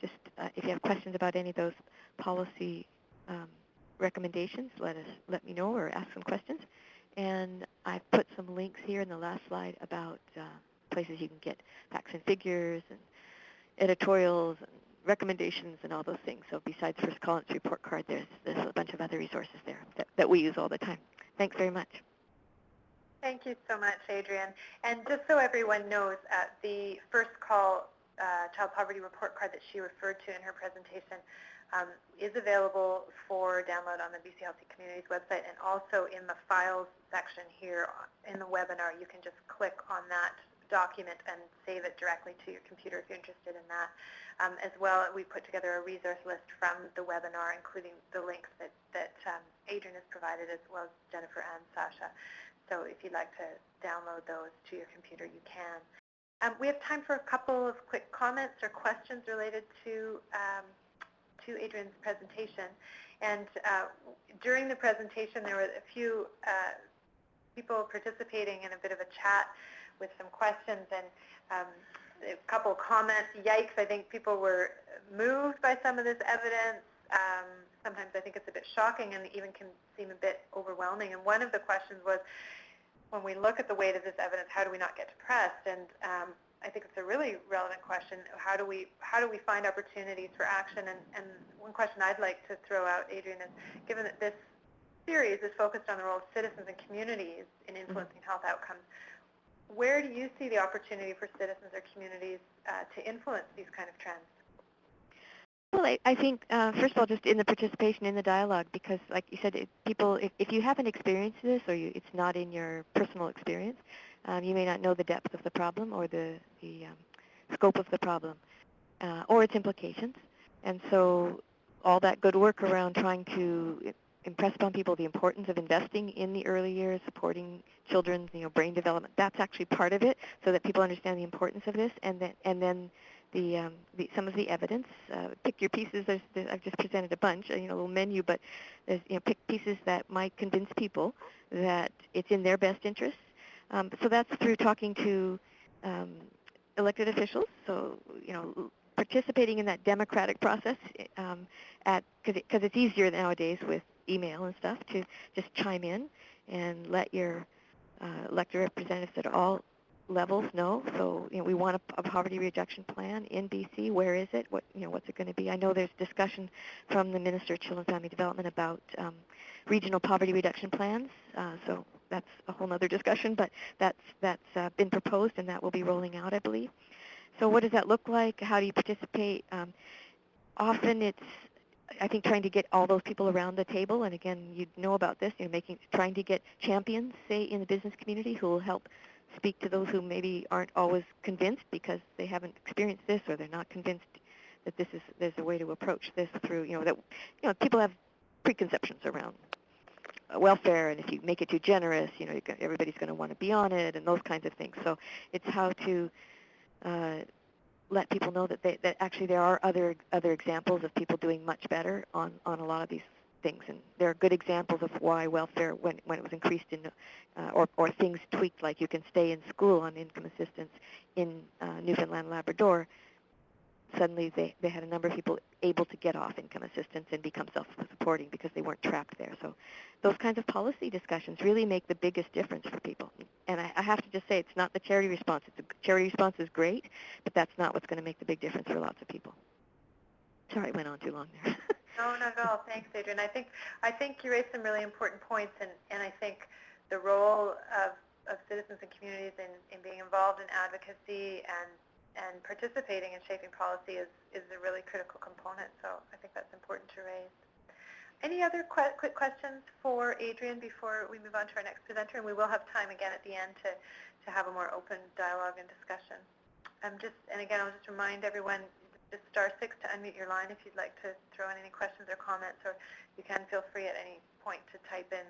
if you have questions about any of those policy recommendations, let me know or ask some questions. And I've put some links here in the last slide about places you can get facts and figures and editorials and recommendations and all those things. So besides First Call and its report card, there's a bunch of other resources there that we use all the time. Thanks very much. Thank you so much, Adrienne. And just so everyone knows, the First Call Child Poverty Report Card that she referred to in her presentation is available for download on the BC Healthy Communities website, and also in the Files section here in the webinar. You can just click on that document and save it directly to your computer if you're interested in that. As well, we put together a resource list from the webinar, including the links that Adrienne has provided, as well as Jennifer and Sasha. So if you'd like to download those to your computer, you can. We have time for a couple of quick comments or questions related to Adrienne's presentation. And during the presentation, there were a few people participating in a bit of a chat with some questions and a couple of comments. Yikes, I think people were moved by some of this evidence. Sometimes I think it's a bit shocking and even can seem a bit overwhelming. And one of the questions was, when we look at the weight of this evidence, how do we not get depressed? And I think it's a really relevant question. How do we find opportunities for action? And one question I'd like to throw out, Adrienne, is given that this series is focused on the role of citizens and communities in influencing health outcomes, where do you see the opportunity for citizens or communities to influence these kind of trends? Well, I think, first of all, just in the participation in the dialogue, because like you said, if you haven't experienced this or it's not in your personal experience, you may not know the depth of the problem or the scope of the problem or its implications. And so all that good work around trying to impress upon people the importance of investing in the early years, supporting children's brain development, that's actually part of it, so that people understand the importance of this, and then some of the evidence. Pick your pieces. I've just presented a bunch, a little menu, but there's, pick pieces that might convince people that it's in their best interest. So that's through talking to elected officials. So participating in that democratic process, because it's easier nowadays with email and stuff to just chime in and let your elected representatives at all levels know. So we want a poverty reduction plan in BC. Where is it? What's it going to be? I know there's discussion from the Minister of Children and Family Development about regional poverty reduction plans. So that's a whole other discussion, but that's been proposed and that will be rolling out, I believe. So what does that look like? How do you participate? Often it's, I think, trying to get all those people around the table, and again, you know about this, trying to get champions, say, in the business community who will help speak to those who maybe aren't always convinced because they haven't experienced this, or they're not convinced that there's a way to approach this through, people have preconceptions around welfare, and if you make it too generous, everybody's going to want to be on it, and those kinds of things. So it's how to let people know that actually there are other examples of people doing much better on a lot of these things, and there are good examples of why welfare, when it was increased in, or things tweaked, like you can stay in school on income assistance in Newfoundland, Labrador. Suddenly they had a number of people able to get off income assistance and become self-supporting because they weren't trapped there. So those kinds of policy discussions really make the biggest difference for people. And I have to just say, it's not the charity response. Charity response is great, but that's not what's going to make the big difference for lots of people. Sorry, I went on too long there. No, not at all. Thanks, Adrienne. I think you raised some really important points, and I think the role of citizens and communities in being involved in advocacy and participating in shaping policy is a really critical component. So I think that's important to raise. Any other quick questions for Adrienne before we move on to our next presenter? And we will have time again at the end to have a more open dialogue and discussion. And again, I'll just remind everyone, just *6 to unmute your line if you'd like to throw in any questions or comments, or you can feel free at any point to type in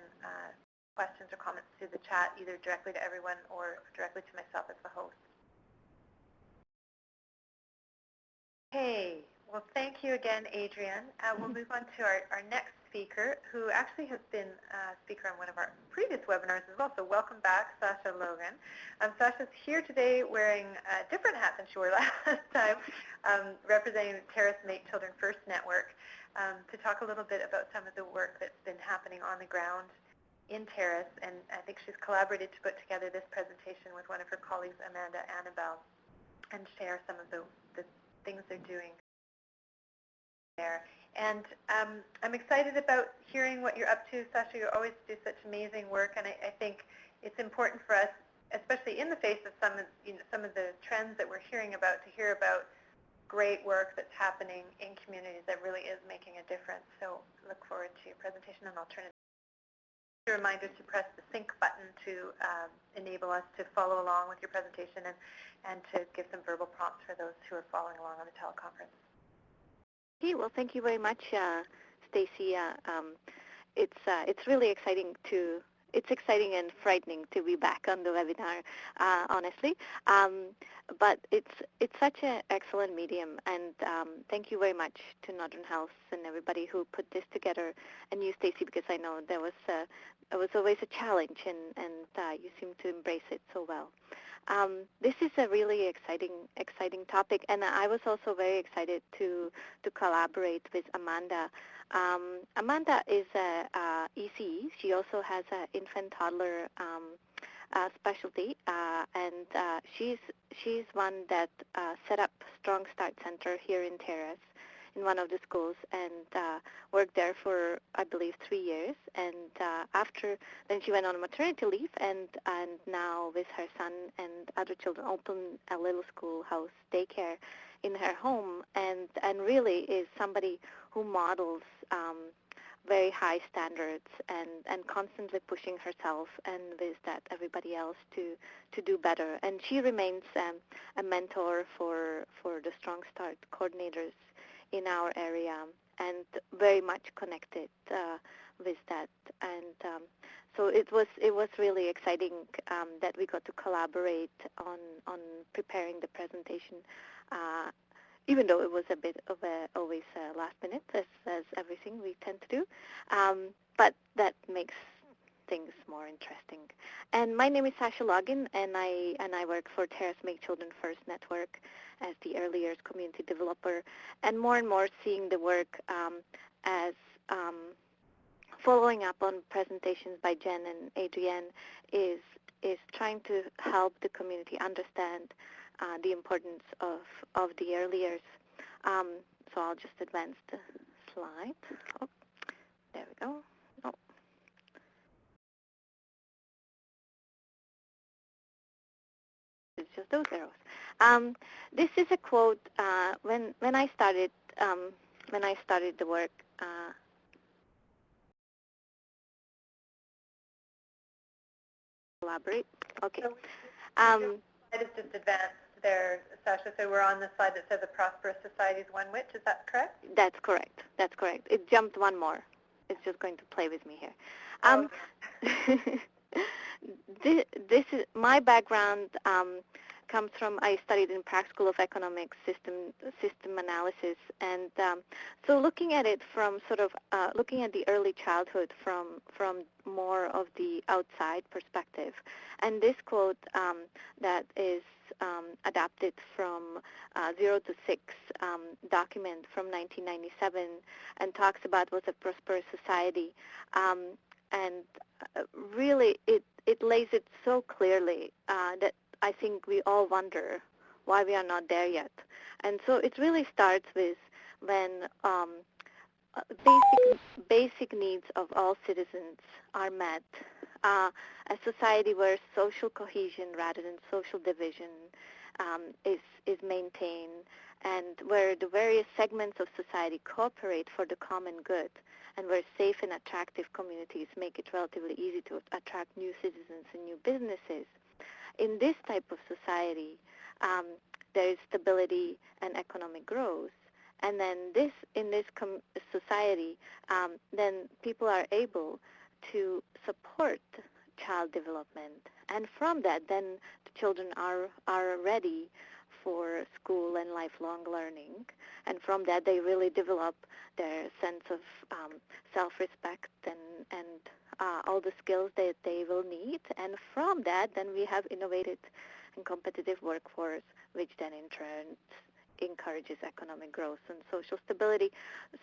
questions or comments to the chat, either directly to everyone or directly to myself as the host. Okay, well, thank you again, Adrienne. We'll move on to our next speaker, who actually has been a speaker on one of our previous webinars as well. So welcome back, Sasha Logan. Sasha's here today wearing a different hat than she wore last time, representing the Terrace Make Children First Network, to talk a little bit about some of the work that's been happening on the ground in Terrace. And I think she's collaborated to put together this presentation with one of her colleagues, Amanda Annabelle, and share some of the things they're doing there. And I'm excited about hearing what you're up to, Sasha. You always do such amazing work, and I think it's important for us, especially in the face of some of the trends that we're hearing about, to hear about great work that's happening in communities that really is making a difference. So look forward to your presentation, and I'll turn it. A reminder to press the sync button to enable us to follow along with your presentation, and to give some verbal prompts for those who are following along on the teleconference. Okay, well, thank you very much, Stacy. It's really exciting it's exciting and frightening to be back on the webinar, honestly. But it's such an excellent medium, and thank you very much to Northern Health and everybody who put this together, and you, Stacy, because I know it was always a challenge, and you seem to embrace it so well. This is a really exciting topic, and I was also very excited to collaborate with Amanda. Amanda is a ECE. She also has an infant-toddler specialty, and she's one that set up Strong Start Center here in Terrace, in one of the schools, and worked there for, I believe, 3 years. And then she went on maternity leave, and now with her son and other children opened a little schoolhouse daycare in her home, and really is somebody who models very high standards and constantly pushing herself and with that everybody else to do better. And she remains a mentor for the Strong Start coordinators in our area, and very much connected with that. And so it was really exciting that we got to collaborate on preparing the presentation, even though it was a bit of always last minute, as everything we tend to do. But that makes things more interesting. And my name is Sasha Logan, and I work for Terrace Make Children First Network as the early years community developer, and more seeing the work as following up on presentations by Jen and Adrienne is trying to help the community understand the importance of the early years. So I'll just advance the slide. Oh, there we go. Oh. It's just those arrows. This is a quote when I started the work. Collaborate. Okay. I just advanced there, Sasha. So we're on the slide that says the prosperous society is one which. Is that correct? That's correct. That's correct. It jumped one more. It's just going to play with me here. This is my background. comes from, I studied in Prague School of Economics, system analysis, and so looking at it from sort of looking at the early childhood from more of the outside perspective. And this quote that is adapted from 0 to 6 document from 1997 and talks about what's a prosperous society. And really, it lays it so clearly that I think we all wonder why we are not there yet. And so it really starts with when basic needs of all citizens are met, a society where social cohesion rather than social division is maintained, and where the various segments of society cooperate for the common good, and where safe and attractive communities make it relatively easy to attract new citizens and new businesses. In this type of society, there is stability and economic growth. And then in this society, then people are able to support child development. And from that, then the children are ready for school and lifelong learning. And from that, they really develop their sense of self-respect and all the skills that they will need. And from that, then we have innovative and competitive workforce, which then in turn encourages economic growth and social stability.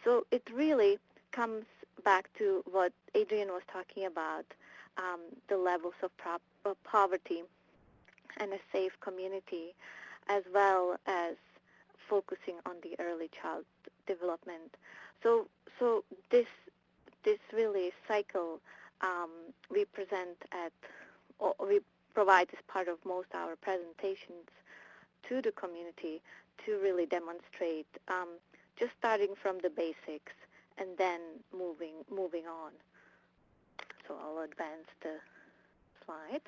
So it really comes back to what Adrian was talking about, the levels of poverty and a safe community, as well as focusing on the early child development. So this really cycle we present or we provide as part of most of our presentations to the community to really demonstrate just starting from the basics and then moving on. So I'll advance the slide.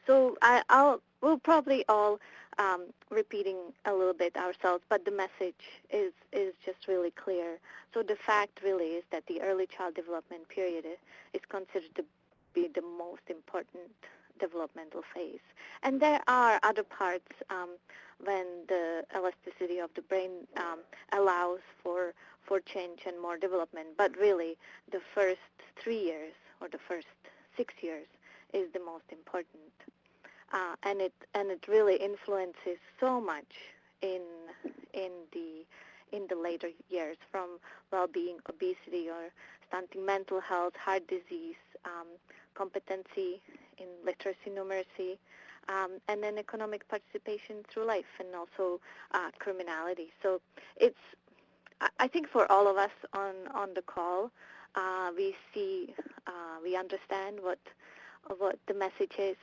So we'll probably all repeating a little bit ourselves, but the message is just really clear. So the fact really is that the early child development period is considered to be the most important developmental phase. And there are other parts when the elasticity of the brain allows for change and more development. But really, the first 3 years or the first 6 years is the most important. And it really influences so much in the later years, from well-being, obesity, or stunting, mental health, heart disease, competency in literacy, numeracy, and then economic participation through life, and also criminality. So I think for all of us on the call, we understand what the message is,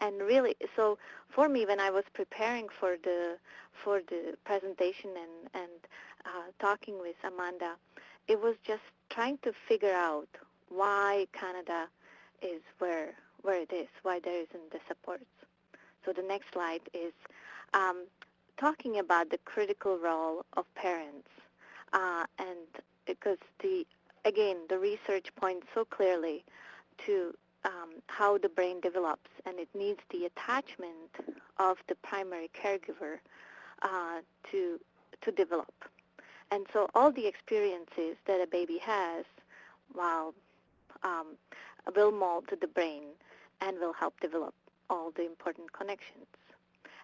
and really, so for me, when I was preparing for the presentation and talking with Amanda, it was just trying to figure out why Canada is where it is, why there isn't the support. So the next slide is talking about the critical role of parents, and because the research points so clearly to how the brain develops, and it needs the attachment of the primary caregiver to develop. And so all the experiences that a baby has while will mold to the brain and will help develop all the important connections.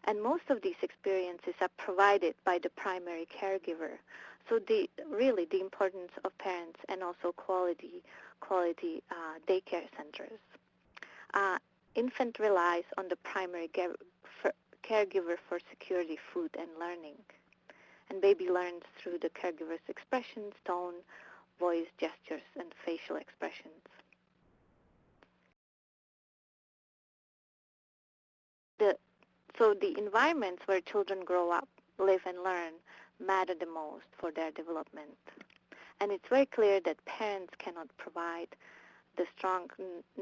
And most of these experiences are provided by the primary caregiver. So the importance of parents, and also quality daycare centers. Infant relies on the primary caregiver for security, food, and learning. And baby learns through the caregiver's expressions, tone, voice, gestures, and facial expressions. So the environments where children grow up, live, and learn matter the most for their development. And it's very clear that parents cannot provide the strong,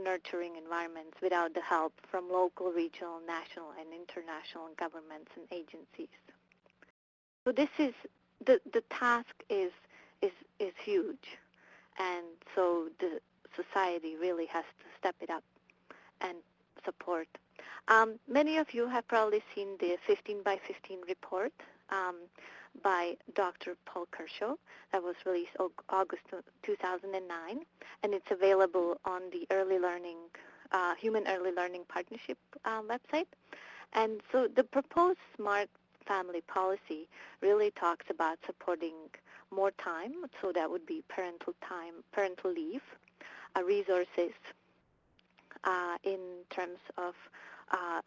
nurturing environments without the help from local, regional, national, and international governments and agencies. So this is the task is huge, and so the society really has to step it up and support. Many of you have probably seen the 15 by 15 report by Dr. Paul Kershaw that was released August 2009, and it's available on the Human Early Learning Partnership website. And so the proposed Smart Family Policy really talks about supporting more time, so that would be parental time, parental leave, resources in terms of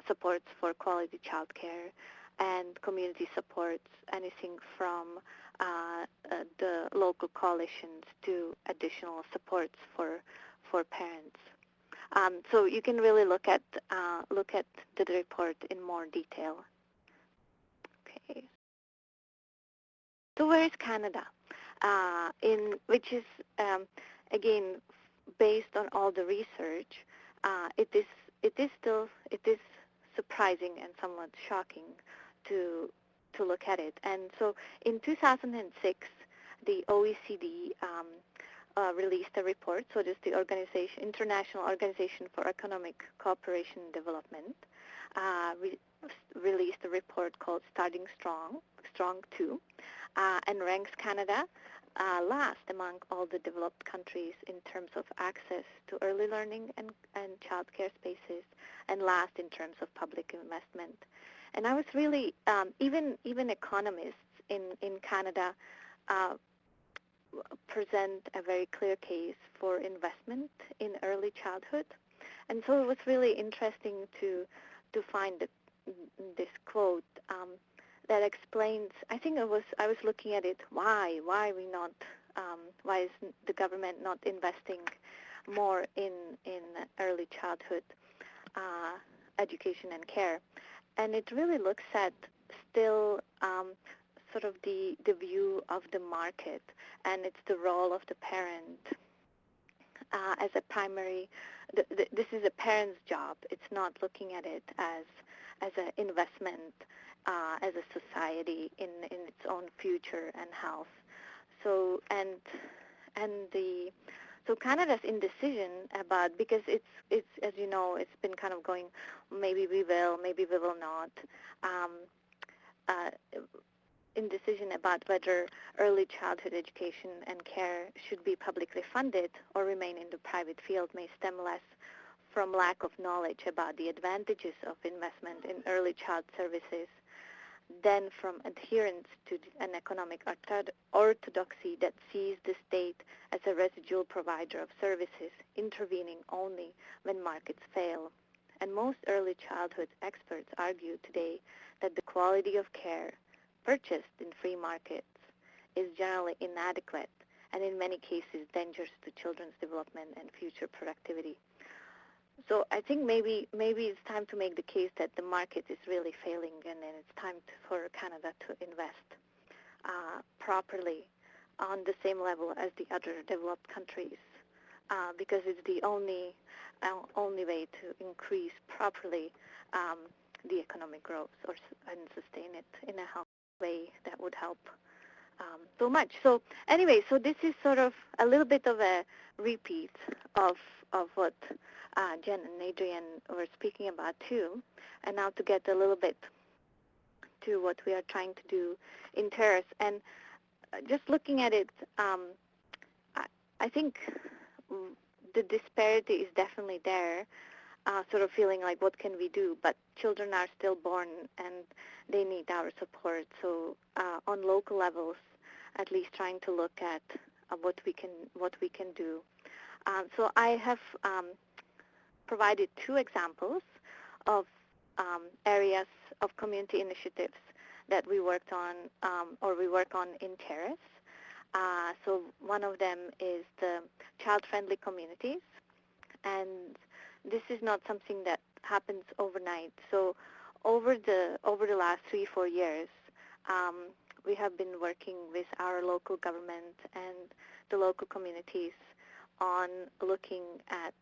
supports for quality childcare and community supports, anything from the local coalitions to additional supports for parents. So you can really look at the report in more detail. Okay. So where is Canada? Which is again based on all the research, it is surprising and somewhat shocking to look at it. And so in 2006, the OECD released a report. So this is the International Organization for Economic Cooperation and Development, released a report called Starting Strong 2, and ranks Canada last among all the developed countries in terms of access to early learning and childcare spaces, and last in terms of public investment. And I was really, even economists in Canada present a very clear case for investment in early childhood. And so it was really interesting to find this quote that explains. I think I was looking at it. Why we not? Why is the government not investing more in early childhood education and care? And it really looks at still sort of the view of the market, and it's the role of the parent as a primary. This is a parent's job. It's not looking at it as an investment as a society in its own future and health. So so Canada's indecision about, because it's as you know, it's been kind of going, maybe we will not. Indecision about whether early childhood education and care should be publicly funded or remain in the private field may stem less from lack of knowledge about the advantages of investment in early child services than from adherence to an economic orthodoxy that sees the state as a residual provider of services, intervening only when markets fail. And most early childhood experts argue today that the quality of care purchased in free markets is generally inadequate and in many cases dangerous to children's development and future productivity. So I think maybe it's time to make the case that the market is really failing, and then it's time for Canada to invest properly on the same level as the other developed countries, because it's the only way to increase properly the economic growth and sustain it in a healthy way that would help so much. So anyway, so this is sort of a little bit of a repeat of what Jen and Adrian were speaking about too, and now to get a little bit to what we are trying to do in Terrace. And just looking at it, I think the disparity is definitely there, sort of feeling like, what can we do? But children are still born and they need our support. So on local levels, at least trying to look at what we can do. So I have provided two examples of areas of community initiatives that we worked on, or we work on in Terrace. So one of them is the child-friendly communities, and this is not something that happens overnight. So over the last 3-4 years, we have been working with our local government and the local communities on looking at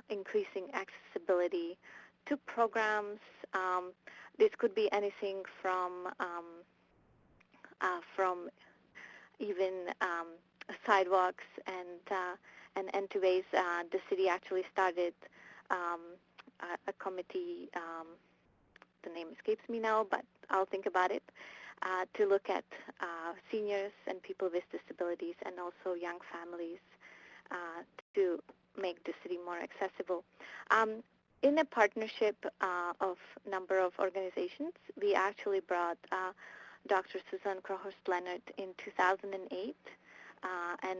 increasing accessibility to programs. This could be anything from even sidewalks and entryways. The city actually started a committee, the name escapes me now, but I'll think about it, to look at seniors and people with disabilities and also young families to make the city more accessible. In a partnership of number of organizations, we actually brought Dr. Susan Crowhurst-Leonard in 2008 and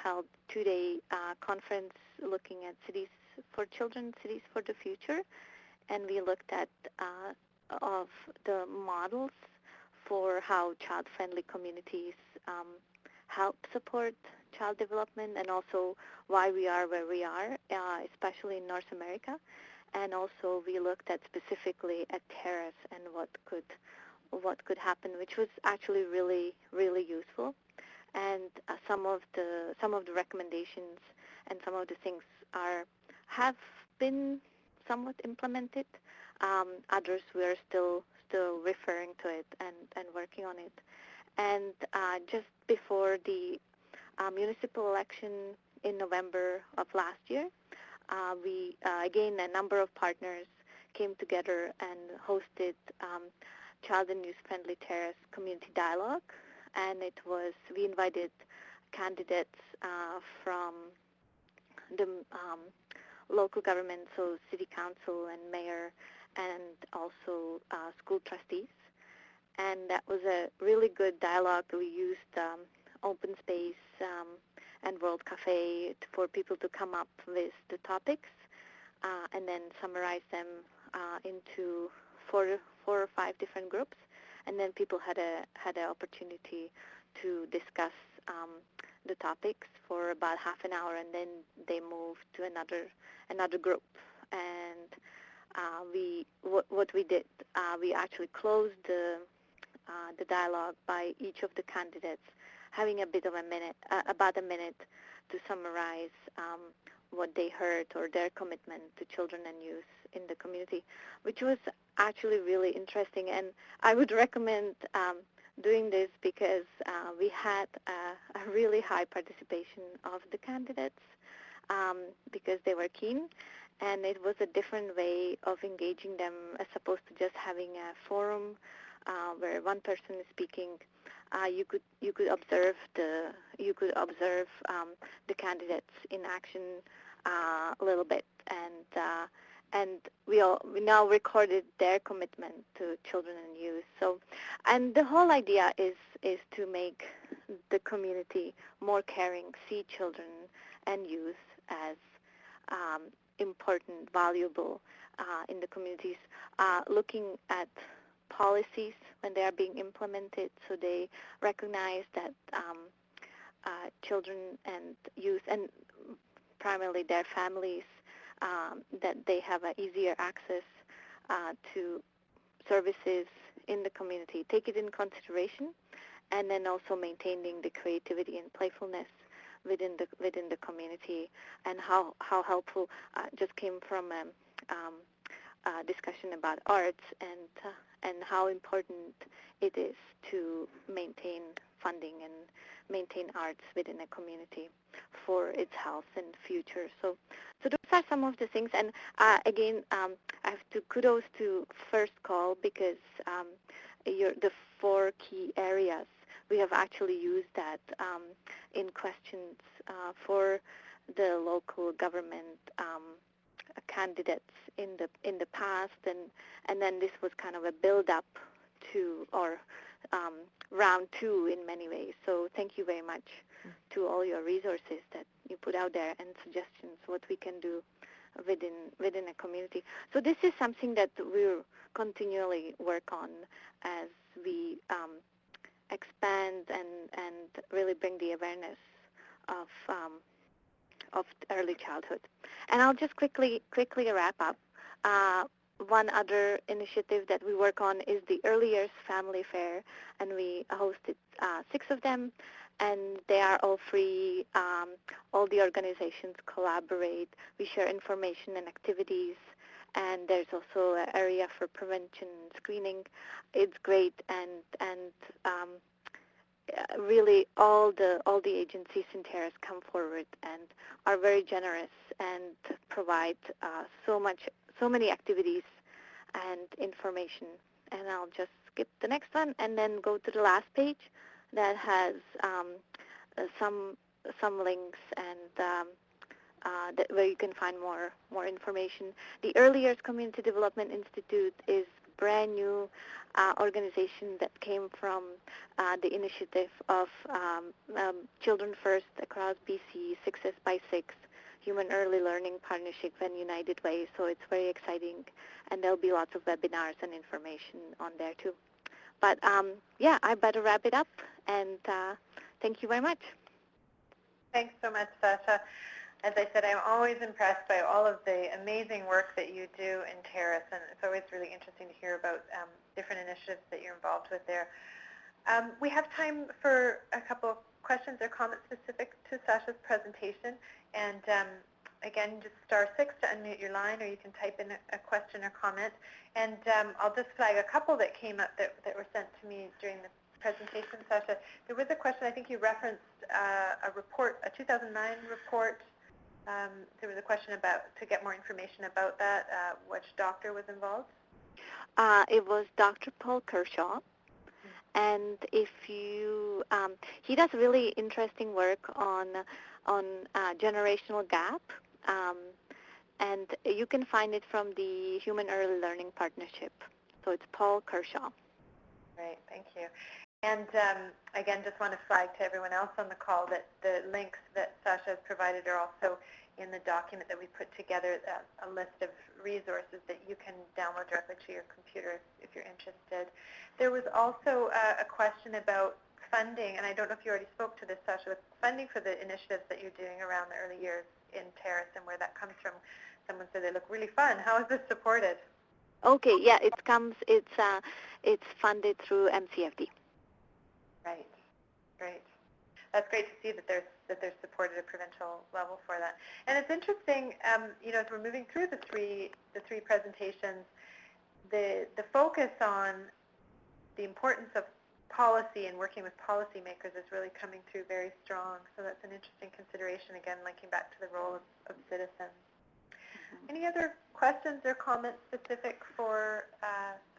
held 2-day conference looking at cities for children, cities for the future, and we looked at of the models for how child-friendly communities help support child development, and also why we are where we are, especially in North America. And also we looked at specifically at tariffs and what could happen, which was actually really, really useful. And some of the recommendations and some of the things have been somewhat implemented. Others we are still referring to it and working on it. And just before the municipal election in November of last year, we again, a number of partners came together and hosted Child and Youth-Friendly Terrace Community Dialogue, and we invited candidates from the local government, so city council and mayor, and also school trustees. And that was a really good dialogue. We used open space and World Cafe for people to come up with the topics and then summarize them into four or five different groups, and then people had an opportunity to discuss the topics for about half an hour, and then they moved to another group. And what we did, we actually closed the dialogue by each of the candidates having about a minute to summarize what they heard or their commitment to children and youth in the community, which was actually really interesting. And I would recommend doing this because we had a really high participation of the candidates because they were keen, and it was a different way of engaging them as opposed to just having a forum where one person is speaking. You could observe the candidates in action a little bit, and we now recorded their commitment to children and youth. So, and the whole idea is to make the community more caring, see children and youth as important, valuable in the communities, looking at policies when they are being implemented, so they recognize that children and youth, and primarily their families, that they have an easier access to services in the community. Take it in consideration, and then also maintaining the creativity and playfulness within the community, and how helpful. Just came from a discussion about arts and how important it is to maintain funding and maintain arts within a community for its health and future. So those are some of the things. And again, I have to kudos to First Call, because the 4 key areas, we have actually used that in questions for the local government candidates in the past, and then this was kind of a build up to or round 2 in many ways. So thank you very much to all your resources that you put out there and suggestions what we can do within a community. So this is something that we'll continually work on as we expand and really bring the awareness of early childhood. And I'll just quickly wrap up. One other initiative that we work on is the Early Years Family Fair, and we hosted 6 of them, and they are all free. All the organizations collaborate. We share information and activities, and there's also an area for prevention screening. It's great, and really all the agencies in Terrace come forward and are very generous and provide so so many activities and information. And I'll just skip the next one and then go to the last page that has some links and where you can find more information. The Early Years Community Development Institute is a brand new organization that came from the initiative of Children First across BC, 6S by 6, Human Early Learning Partnership, and United Way. So it's very exciting, and there'll be lots of webinars and information on there too. But yeah, I better wrap it up, and thank you very much. Thanks so much, Sasha. As I said, I'm always impressed by all of the amazing work that you do in Terrace, and it's always really interesting to hear about different initiatives that you're involved with there. We have time for a couple of questions or comments specific to Sasha's presentation, and again, just *6 to unmute your line, or you can type in a question or comment. And I'll just flag a couple that came up that were sent to me during the presentation, Sasha. There was a question, I think you referenced a report, a 2009 report. There was a question about, to get more information about that, which doctor was involved? It was Dr. Paul Kershaw, and if you, he does really interesting work on generational gap, and you can find it from the Human Early Learning Partnership. So it's Paul Kershaw. Great, thank you. And again, just want to flag to everyone else on the call that the links that Sasha has provided are also in the document that we put together, a list of resources that you can download directly to your computer if you're interested. There was also a question about funding, and I don't know if you already spoke to this, Sasha, but funding for the initiatives that you're doing around the early years in Terrace and where that comes from. Someone said they look really fun. How is this supported? Okay, yeah, it's funded through MCFD. Right, great. That's great to see that there's support at a provincial level for that. And it's interesting, you know, as we're moving through the three presentations, the focus on the importance of policy and working with policymakers is really coming through very strong. So that's an interesting consideration, again, linking back to the role of citizens. Any other questions or comments specific for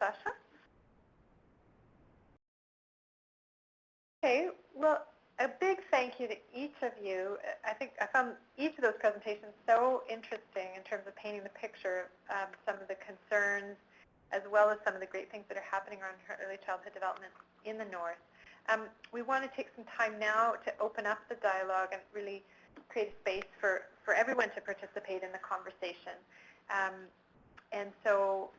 Sasha? Okay, well, a big thank you to each of you. I think I found each of those presentations so interesting in terms of painting the picture of some of the concerns as well as some of the great things that are happening around early childhood development in the North. We want to take some time now to open up the dialogue and really create a space for everyone to participate in the conversation. And so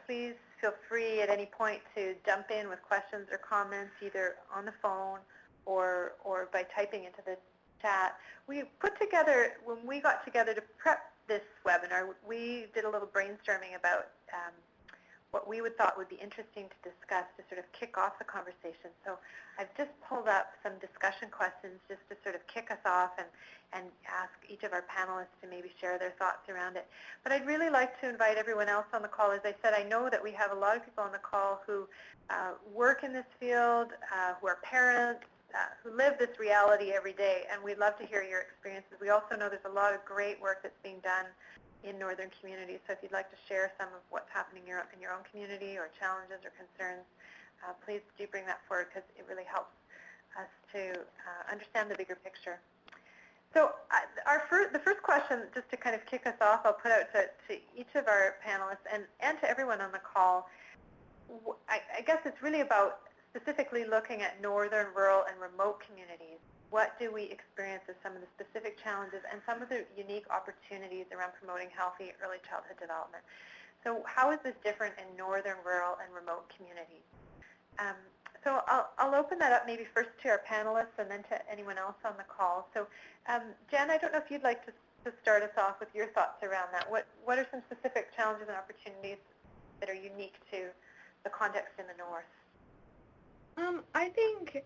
please feel free at any point to jump in with questions or comments either on the phone or by typing into the chat. We put together, when we got together to prep this webinar, we did a little brainstorming about what we thought would be interesting to discuss to sort of kick off the conversation. So I've just pulled up some discussion questions just to sort of kick us off and ask each of our panelists to maybe share their thoughts around it. But I'd really like to invite everyone else on the call. As I said, I know that we have a lot of people on the call who work in this field, who are parents, who live this reality every day, and we'd love to hear your experiences. We also know there's a lot of great work that's being done in northern communities, so if you'd like to share some of what's happening in your own community or challenges or concerns, please do bring that forward because it really helps us to understand the bigger picture. So the first question, just to kind of kick us off, I'll put out to each of our panelists and to everyone on the call. I guess it's really about specifically looking at northern, rural, and remote communities. What do we experience as some of the specific challenges and some of the unique opportunities around promoting healthy early childhood development? So how is this different in northern, rural, and remote communities? So I'll open that up maybe first to our panelists and then to anyone else on the call. So Jen, I don't know if you'd like to start us off with your thoughts around that. What are some specific challenges and opportunities that are unique to the context in the North? I think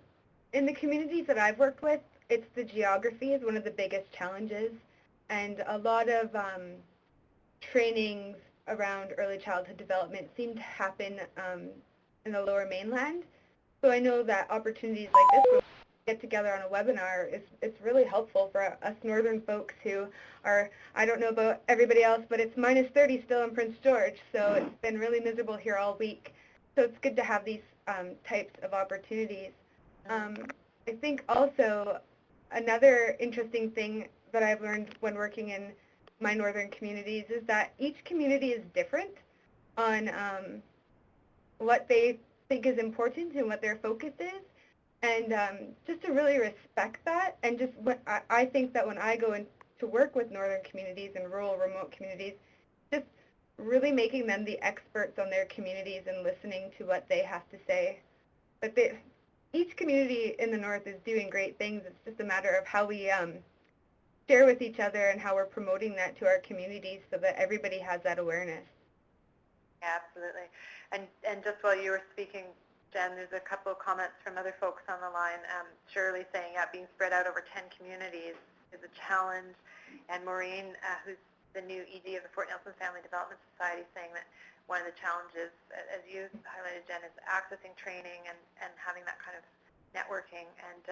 in the communities that I've worked with, it's the geography is one of the biggest challenges, and a lot of trainings around early childhood development seem to happen in the Lower Mainland. So I know that opportunities like this get together on a webinar is really helpful for us northern folks who are, I don't know about everybody else, but it's minus 30 still in Prince George, so it's been really miserable here all week. So it's good to have these types of opportunities. I think also another interesting thing that I've learned when working in my northern communities is that each community is different on what they think is important and what their focus is. And just to really respect that, and just I think that when I go in to work with northern communities and rural, remote communities, just really making them the experts on their communities and listening to what they have to say. But each community in the north is doing great things. It's just a matter of how we share with each other and how we're promoting that to our communities so that everybody has that awareness. Yeah, absolutely. And just while you were speaking, Jen, there's a couple of comments from other folks on the line. Shirley saying, yeah, being spread out over 10 communities is a challenge. And Maureen, who's the new ED of the Fort Nelson Family Development Society, saying that one of the challenges, as you highlighted, Jen, is accessing training and having that kind of networking, and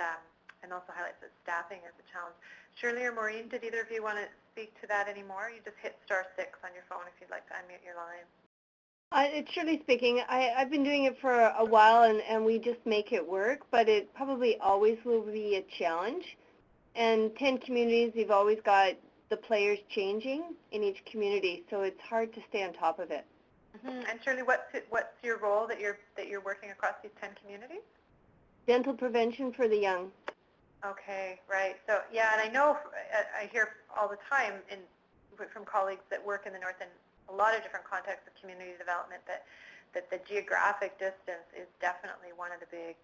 also highlights that staffing is a challenge. Shirley or Maureen, did either of you want to speak to that anymore? You just hit *6 on your phone if you'd like to unmute your line. It's Shirley speaking. I've been doing it for a while, and we just make it work, but it probably always will be a challenge. And 10 communities, you've always got the players changing in each community, so it's hard to stay on top of it. Mm-hmm. And Shirley, what's your role that you're working across these 10 communities? Dental prevention for the young. Okay, right. So yeah, and I know I hear all the time from colleagues that work in the north in a lot of different contexts of community development that the geographic distance is definitely one of the big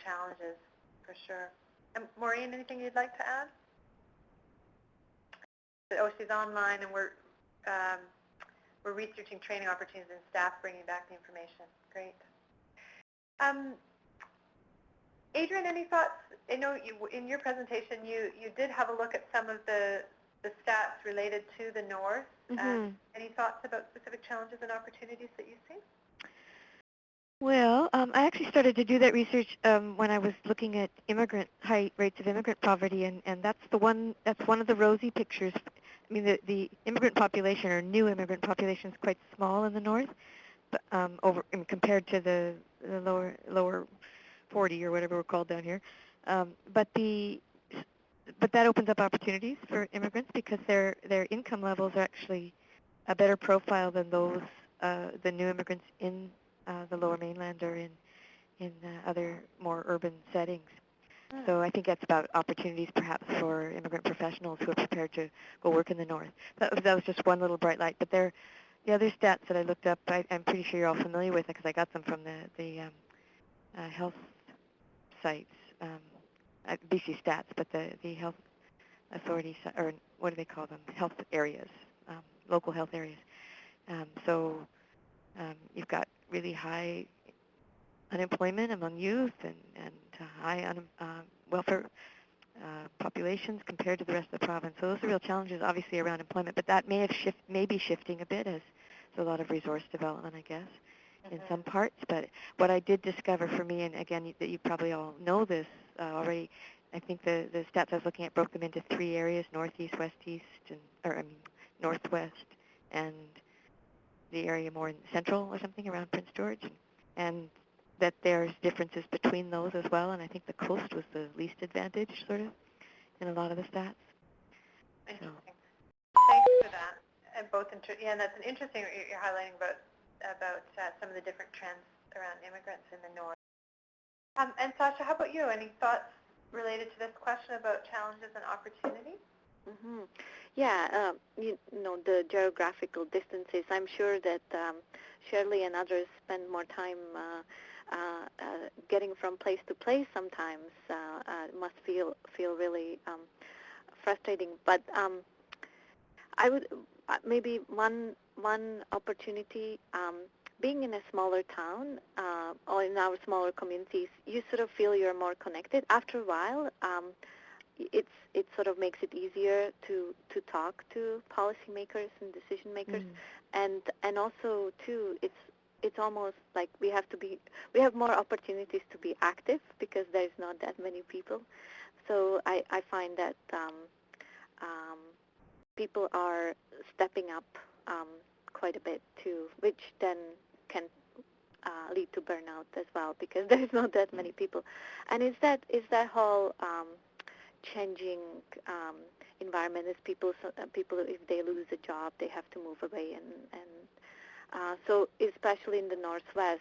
challenges for sure. Maureen, anything you'd like to add? Oh, she's online, and we're researching training opportunities and staff bringing back the information. Great. Adrian, any thoughts? I know in your presentation you did have a look at some of the stats related to the north. Mm-hmm. Any thoughts about specific challenges and opportunities that you see? Well, I actually started to do that research when I was looking at high rates of immigrant poverty, and that's one of the rosy pictures. I mean, the immigrant population or new immigrant population is quite small in the north, but, compared to the lower 40 or whatever we're called down here. But that opens up opportunities for immigrants because their income levels are actually a better profile than those the new immigrants in the Lower Mainland or in other more urban settings. So I think that's about opportunities perhaps for immigrant professionals who are prepared to go work in the north. That was just one little bright light. But the other stats that I looked up, I'm pretty sure you're all familiar with because I got them from the health sites, BC Stats, but the health authorities, or what do they call them, health areas, local health areas. So you've got really high unemployment among youth and high welfare populations compared to the rest of the province. So those are real challenges, obviously, around employment, but that may be shifting a bit as there's a lot of resource development, I guess, in some parts. But what I did discover for me, and again, that you probably all know this already, I think the stats I was looking at broke them into 3 areas: northeast, west-east, northwest, and the area more in central or something around Prince George, and that there's differences between those as well, and I think the coast was the least advantaged, sort of, in a lot of the stats. Interesting. Thanks for that. And and that's an interesting you're highlighting about some of the different trends around immigrants in the north. And Sasha, how about you? Any thoughts related to this question about challenges and opportunities? Mm-hmm. Yeah, the geographical distances. I'm sure that Shirley and others spend more time getting from place to place sometimes. Must feel really frustrating. But I would maybe one opportunity. Being in a smaller town or in our smaller communities, you sort of feel you're more connected. After a while, it sort of makes it easier to talk to policymakers and decision makers, and also too, it's it's almost like we have more opportunities to be active because there's not that many people. So I find that um, people are stepping up quite a bit too, which then can lead to burnout as well because there's not that many people. And is that whole changing environment is people if they lose a job they have to move away and so especially in the Northwest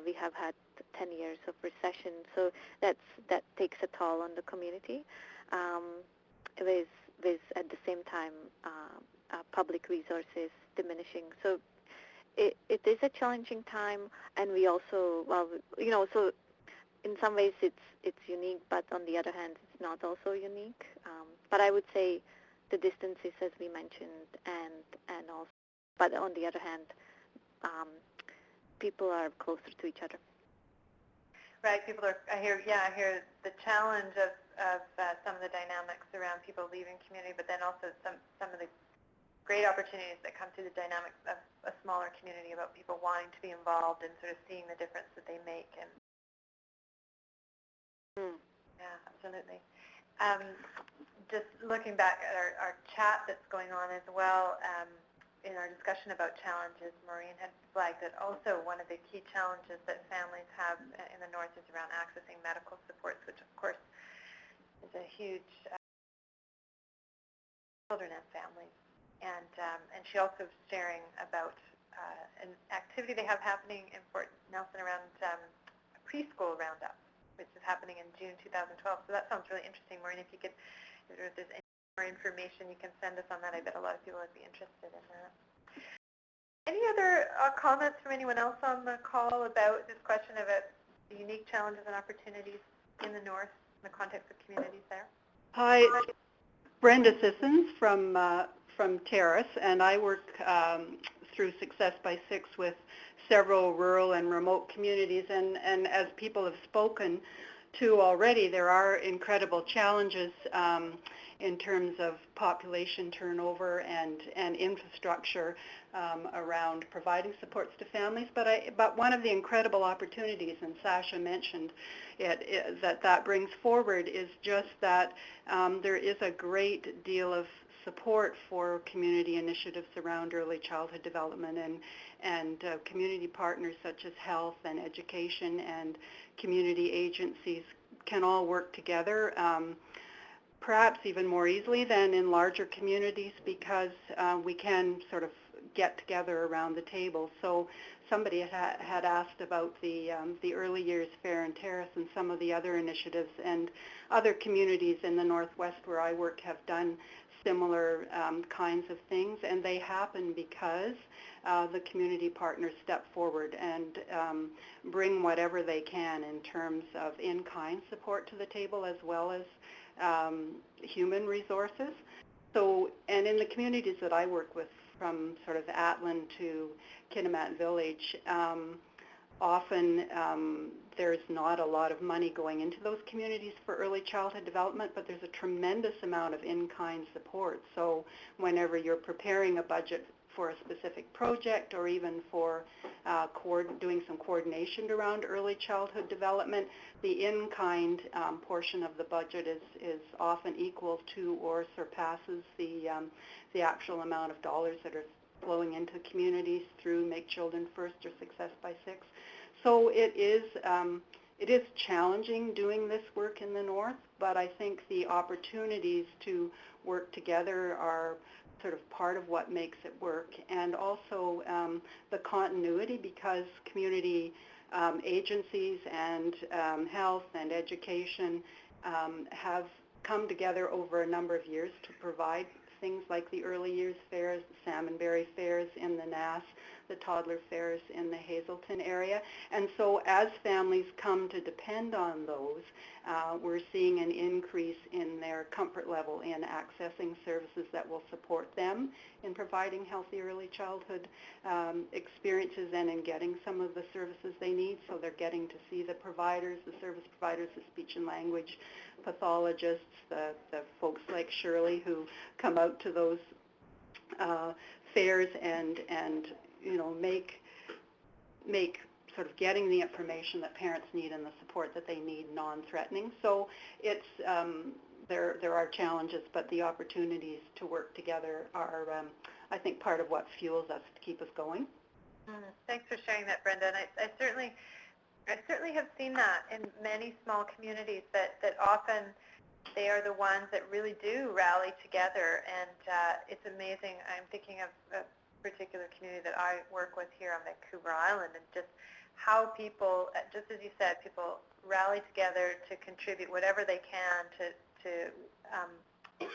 we have had 10 years of recession, so that takes a toll on the community um, with at the same time public resources diminishing. So it is a challenging time, and we also, well, so in some ways it's unique, but on the other hand, it's not also unique. But I would say the distances, as we mentioned, and also, but on the other hand, people are closer to each other. Right, I hear the challenge of some of the dynamics around people leaving community, but then also some of the great opportunities that come through the dynamics of a smaller community about people wanting to be involved and sort of seeing the difference that they make. And yeah, absolutely. Just looking back at our chat that's going on as well, in our discussion about challenges, Maureen had flagged that also one of the key challenges that families have in the North is around accessing medical supports, which of course is a huge children and families. And she also was sharing about an activity they have happening in Fort Nelson around a preschool roundup, which is happening in June 2012. So that sounds really interesting. Maureen, if there's any more information you can send us on that, I bet a lot of people would be interested in that. Any other comments from anyone else on the call about this question about the unique challenges and opportunities in the North in the context of communities there? Hi, Brenda Sissons from Terrace, and I work through Success by Six with several rural and remote communities, and as people have spoken to already, there are incredible challenges in terms of population turnover and infrastructure around providing supports to families. But one of the incredible opportunities, and Sasha mentioned it, that brings forward is just that there is a great deal of support for community initiatives around early childhood development, and community partners such as health and education and community agencies can all work together, perhaps even more easily than in larger communities, because we can sort of get together around the table. So somebody had asked about the Early Years Fair and Terrace and some of the other initiatives, and other communities in the Northwest where I work have done similar kinds of things, and they happen because the community partners step forward and bring whatever they can in terms of in-kind support to the table, as well as human resources. So, and in the communities that I work with, from sort of Atlan to Kitimat Village, often there's not a lot of money going into those communities for early childhood development, but there's a tremendous amount of in-kind support. So whenever you're preparing a budget for a specific project, or even for doing some coordination around early childhood development, the in-kind portion of the budget is often equal to or surpasses the actual amount of dollars that are flowing into communities through Make Children First or Success by Six. So it is challenging doing this work in the North, but I think the opportunities to work together are sort of part of what makes it work, and also the continuity, because community agencies and health and education have come together over a number of years to provide things like the Early Years Fairs, the Salmonberry Fairs in the Nass, the toddler fairs in the Hazelton area. And so as families come to depend on those, we're seeing an increase in their comfort level in accessing services that will support them in providing healthy early childhood experiences and in getting some of the services they need. So they're getting to see the providers, the service providers, the speech and language pathologists, the folks like Shirley who come out to those fairs and make make sort of getting the information that parents need and the support that they need non-threatening. So it's there are challenges, but the opportunities to work together are, I think, part of what fuels us to keep us going. Thanks for sharing that, Brenda. And I certainly have seen that in many small communities, that often they are the ones that really do rally together, and it's amazing. I'm thinking of a particular community that I work with here on Vancouver Island, and just how people, just as you said, people rally together to contribute whatever they can to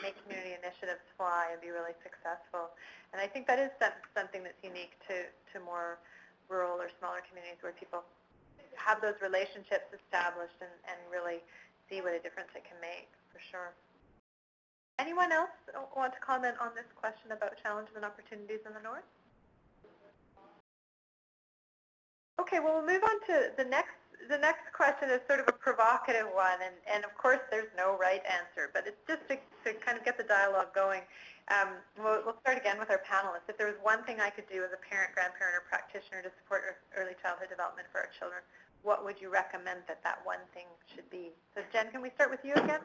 make community initiatives fly and be really successful. And I think that is something that's unique to more rural or smaller communities, where people have those relationships established and really see what a difference it can make, for sure. Anyone else want to comment on this question about challenges and opportunities in the North? Okay, well, we'll move on to the next. The next question is sort of a provocative one, and of course there's no right answer, but it's just to kind of get the dialogue going. We'll start again with our panelists. If there was one thing I could do as a parent, grandparent, or practitioner to support early childhood development for our children, what would you recommend that one thing should be? So Jen, can we start with you again?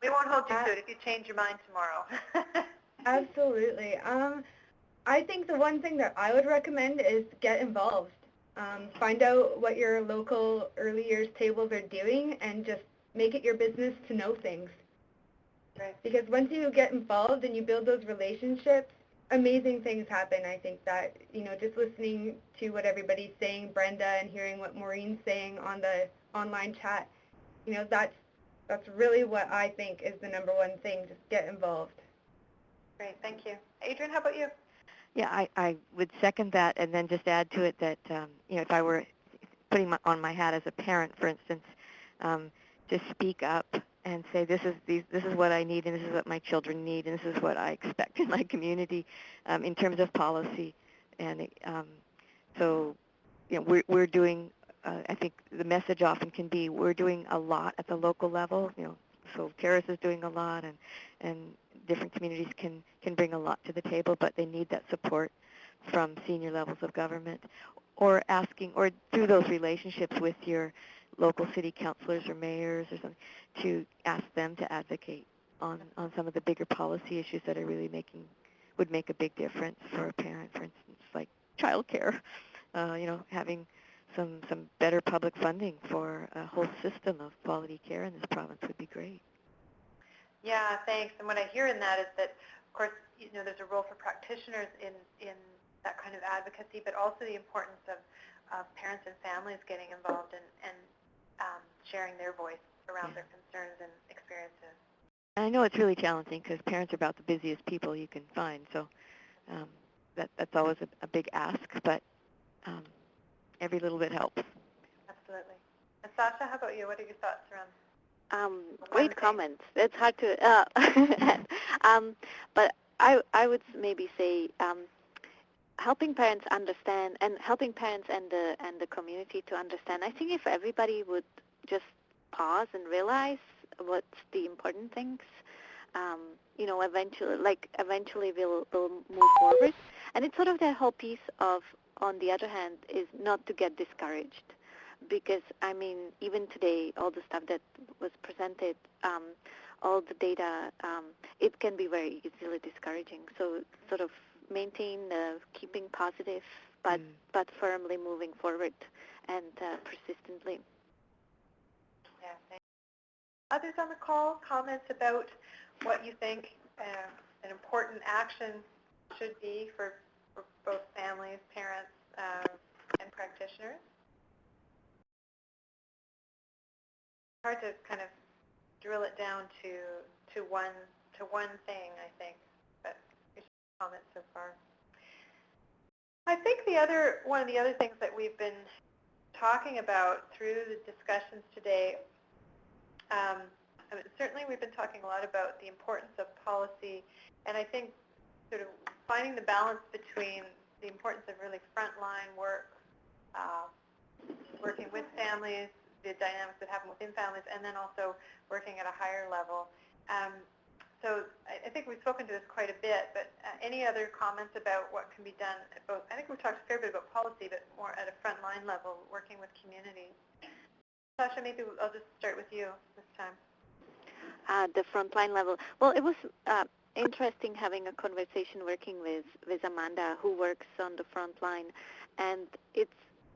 We won't hold you to it if you change your mind tomorrow. Absolutely. I think the one thing that I would recommend is get involved. Find out what your local early years tables are doing and just make it your business to know things. Right. Because once you get involved and you build those relationships, amazing things happen. I think that, just listening to what everybody's saying, Brenda, and hearing what Maureen's saying on the online chat, that's really what I think is the number one thing. Just get involved. Great, thank you. Adrian, how about you? Yeah, I would second that, and then just add to it that, if I were putting on my hat as a parent, for instance, to speak up and say, this is what I need, and this is what my children need, and this is what I expect in my community in terms of policy. And so, we're doing, I think the message often can be, we're doing a lot at the local level, so Terrace is doing a lot, and different communities can bring a lot to the table, but they need that support from senior levels of government, or through those relationships with your local city councilors or mayors or something, to ask them to advocate on some of the bigger policy issues that are really would make a big difference for a parent, for instance, like childcare, having some better public funding for a whole system of quality care in this province would be great. Yeah, thanks. And what I hear in that is that, of course, there's a role for practitioners in that kind of advocacy, but also the importance of parents and families getting involved and sharing their voice around their concerns and experiences. And I know it's really challenging because parents are about the busiest people you can find, so that's always a big ask, but every little bit helps. Absolutely. And Sasha, how about you? What are your thoughts around? Great comments. It's hard to, but I would maybe say helping parents understand, and helping parents and the community to understand. I think if everybody would just pause and realize what's the important things, eventually we'll move forward. And it's sort of that whole piece of, on the other hand, is not to get discouraged. Because, even today, all the stuff that was presented, all the data, it can be very easily discouraging. So sort of maintain keeping positive, but firmly moving forward and persistently. Yeah, thanks. Others on the call, comments about what you think an important action should be for both families, parents, and practitioners? Hard to kind of drill it down to one thing, I think, but here's some comments so far. I think one of the other things that we've been talking about through the discussions today, certainly we've been talking a lot about the importance of policy, and I think sort of finding the balance between the importance of really frontline work, working with families, the dynamics that happen within families, and then also working at a higher level. So I think we've spoken to this quite a bit, but any other comments about what can be done at both? I think we've talked a fair bit about policy, but more at a frontline level, working with communities. Sasha, maybe I'll just start with you this time. The frontline level. Well, it was interesting having a conversation working with Amanda, who works on the front line, and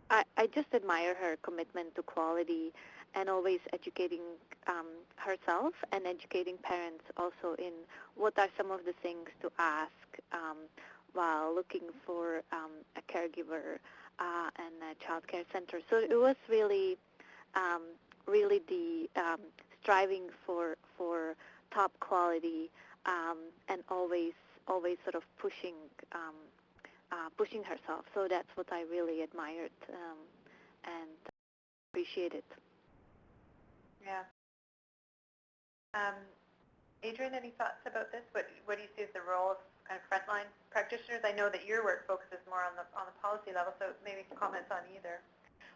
I just admire her commitment to quality and always educating herself and educating parents also in what are some of the things to ask while looking for a caregiver and a child care center. So it was really really the striving for top quality and always sort of pushing herself. So that's what I really admired and appreciated. Yeah. Adrian, any thoughts about this? What do you see as the role of kind of frontline practitioners? I know that your work focuses more on the policy level, so maybe comments on either.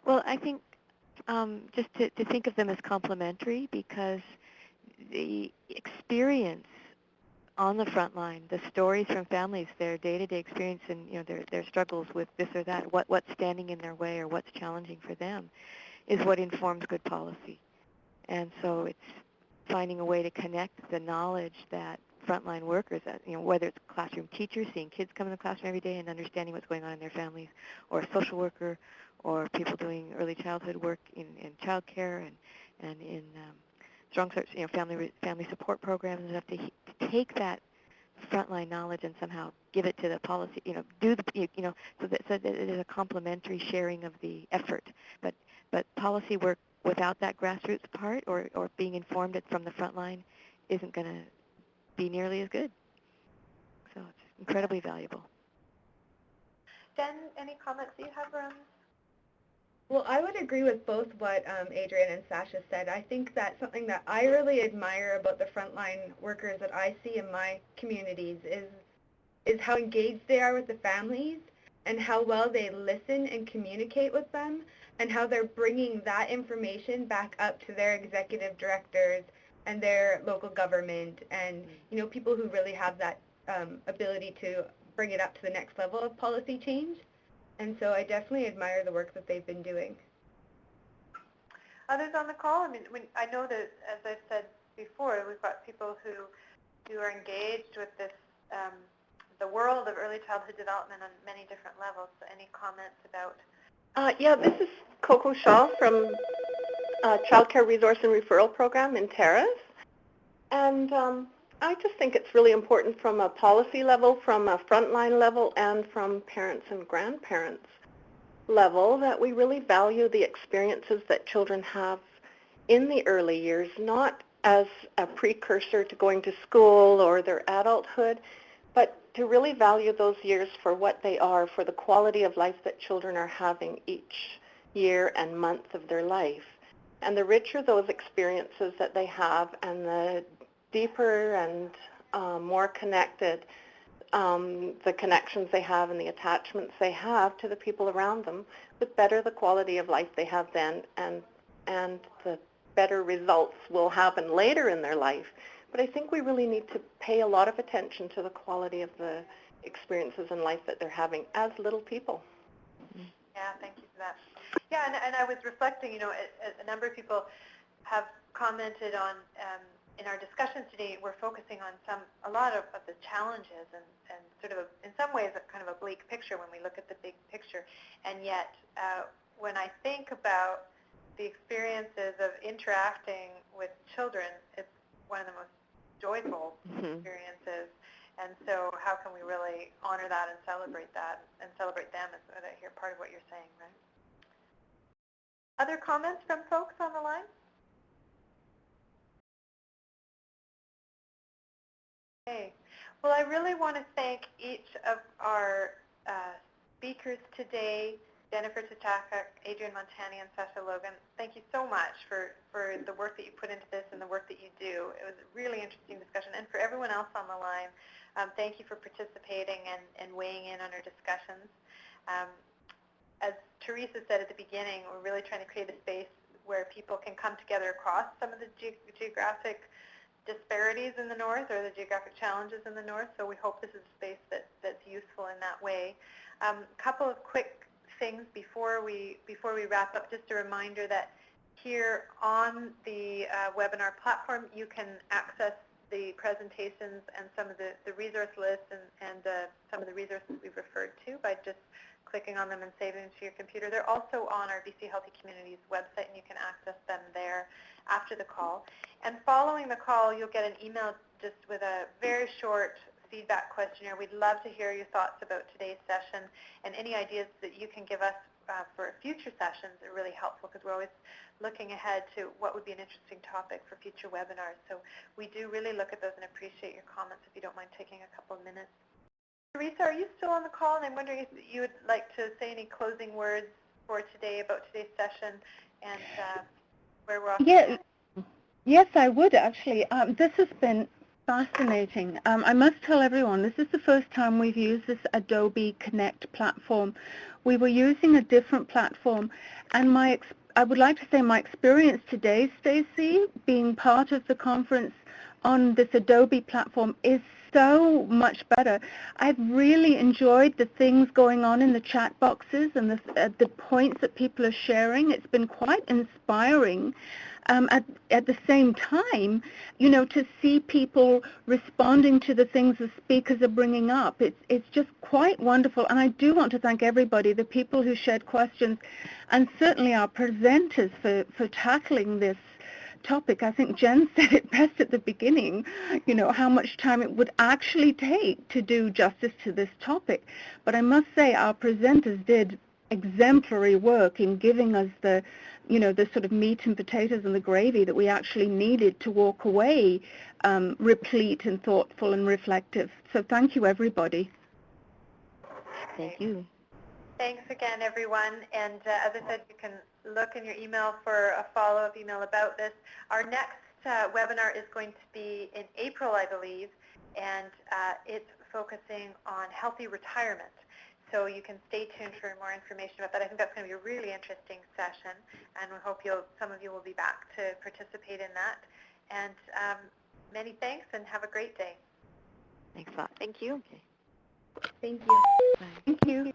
Well, I think just to think of them as complementary, because the experience on the front line, the stories from families, their day-to-day experience and their struggles with this or that, what's standing in their way or what's challenging for them, is what informs good policy. And so it's finding a way to connect the knowledge that frontline workers, whether it's classroom teachers seeing kids come in the classroom every day and understanding what's going on in their families, or a social worker, or people doing early childhood work in child care and in strong family support programs, and have to take that frontline knowledge and somehow give it to the policy, so that it is a complementary sharing of the effort. But policy work without that grassroots part or being informed from the front line isn't going to be nearly as good. So it's incredibly valuable. Jen, any comments you have around this? Well, I would agree with both what Adrian and Sasha said. I think that something that I really admire about the frontline workers that I see in my communities is how engaged they are with the families and how well they listen and communicate with them, and how they're bringing that information back up to their executive directors and their local government and people who really have that ability to bring it up to the next level of policy change. And so I definitely admire the work that they've been doing. Others on the call? I mean, I know that, as I've said before, we've got people who are engaged with this, the world of early childhood development on many different levels. So any comments about? Yeah, this is Coco Shaw from Child Care Resource and Referral Program in Terrace. And I just think it's really important from a policy level, from a frontline level, and from parents and grandparents level that we really value the experiences that children have in the early years, not as a precursor to going to school or their adulthood, but to really value those years for what they are, for the quality of life that children are having each year and month of their life. And the richer those experiences that they have, and the deeper and more connected the connections they have and the attachments they have to the people around them, the better the quality of life they have then, and the better results will happen later in their life. But I think we really need to pay a lot of attention to the quality of the experiences in life that they're having as little people. Yeah, thank you for that. Yeah, and I was reflecting, a number of people have commented on, in our discussion today, we're focusing on a lot of the challenges and sort of, in some ways, a kind of a bleak picture when we look at the big picture. And yet, when I think about the experiences of interacting with children, it's one of the most joyful experiences. And so how can we really honor that and celebrate them is what I hear part of what you're saying, right? Other comments from folks on the line? Okay. Well, I really want to thank each of our speakers today, Jennifer Tataka, Adrian Montani, and Sasha Logan. Thank you so much for the work that you put into this and the work that you do. It was a really interesting discussion. And for everyone else on the line, thank you for participating and weighing in on our discussions. As Teresa said at the beginning, we're really trying to create a space where people can come together across some of the geographic disparities in the North or the geographic challenges in the North, so we hope this is a space that's useful in that way. A couple of quick things before we wrap up. Just a reminder that here on the webinar platform, you can access the presentations and some of the resource lists and some of the resources we've referred to by just clicking on them and saving them to your computer. They're also on our BC Healthy Communities website, and you can access them there after the call. And following the call, you'll get an email just with a very short feedback questionnaire. We'd love to hear your thoughts about today's session, and any ideas that you can give us for future sessions are really helpful, because we're always looking ahead to what would be an interesting topic for future webinars. So we do really look at those and appreciate your comments if you don't mind taking a couple of minutes. Teresa, are you still on the call? And I'm wondering if you would like to say any closing words for today about today's session and where we're off. Yeah, yes, I would actually. This has been fascinating. I must tell everyone, this is the first time we've used this Adobe Connect platform. We were using a different platform, and I would like to say my experience today, Stacey, being part of the conference on this Adobe platform is so much better. I've really enjoyed the things going on in the chat boxes and the points that people are sharing. It's been quite inspiring. At the same time, you know, to see people responding to the things the speakers are bringing up, it's just quite wonderful. And I do want to thank everybody, the people who shared questions, and certainly our presenters for tackling this topic. I think Jen said it best at the beginning, you know, how much time it would actually take to do justice to this topic. But I must say our presenters did exemplary work in giving us the, you know, the sort of meat and potatoes and the gravy that we actually needed to walk away replete and thoughtful and reflective. So thank you, everybody. Thank you. Thanks again, everyone. And as I said, you can look in your email for a follow-up email about this. Our next webinar is going to be in April, I believe, and it's focusing on healthy retirement. So you can stay tuned for more information about that. I think that's going to be a really interesting session, and we hope some of you will be back to participate in that. And many thanks, and have a great day. Thanks a lot. Thank you. Okay. Thank you. Bye. Thank you.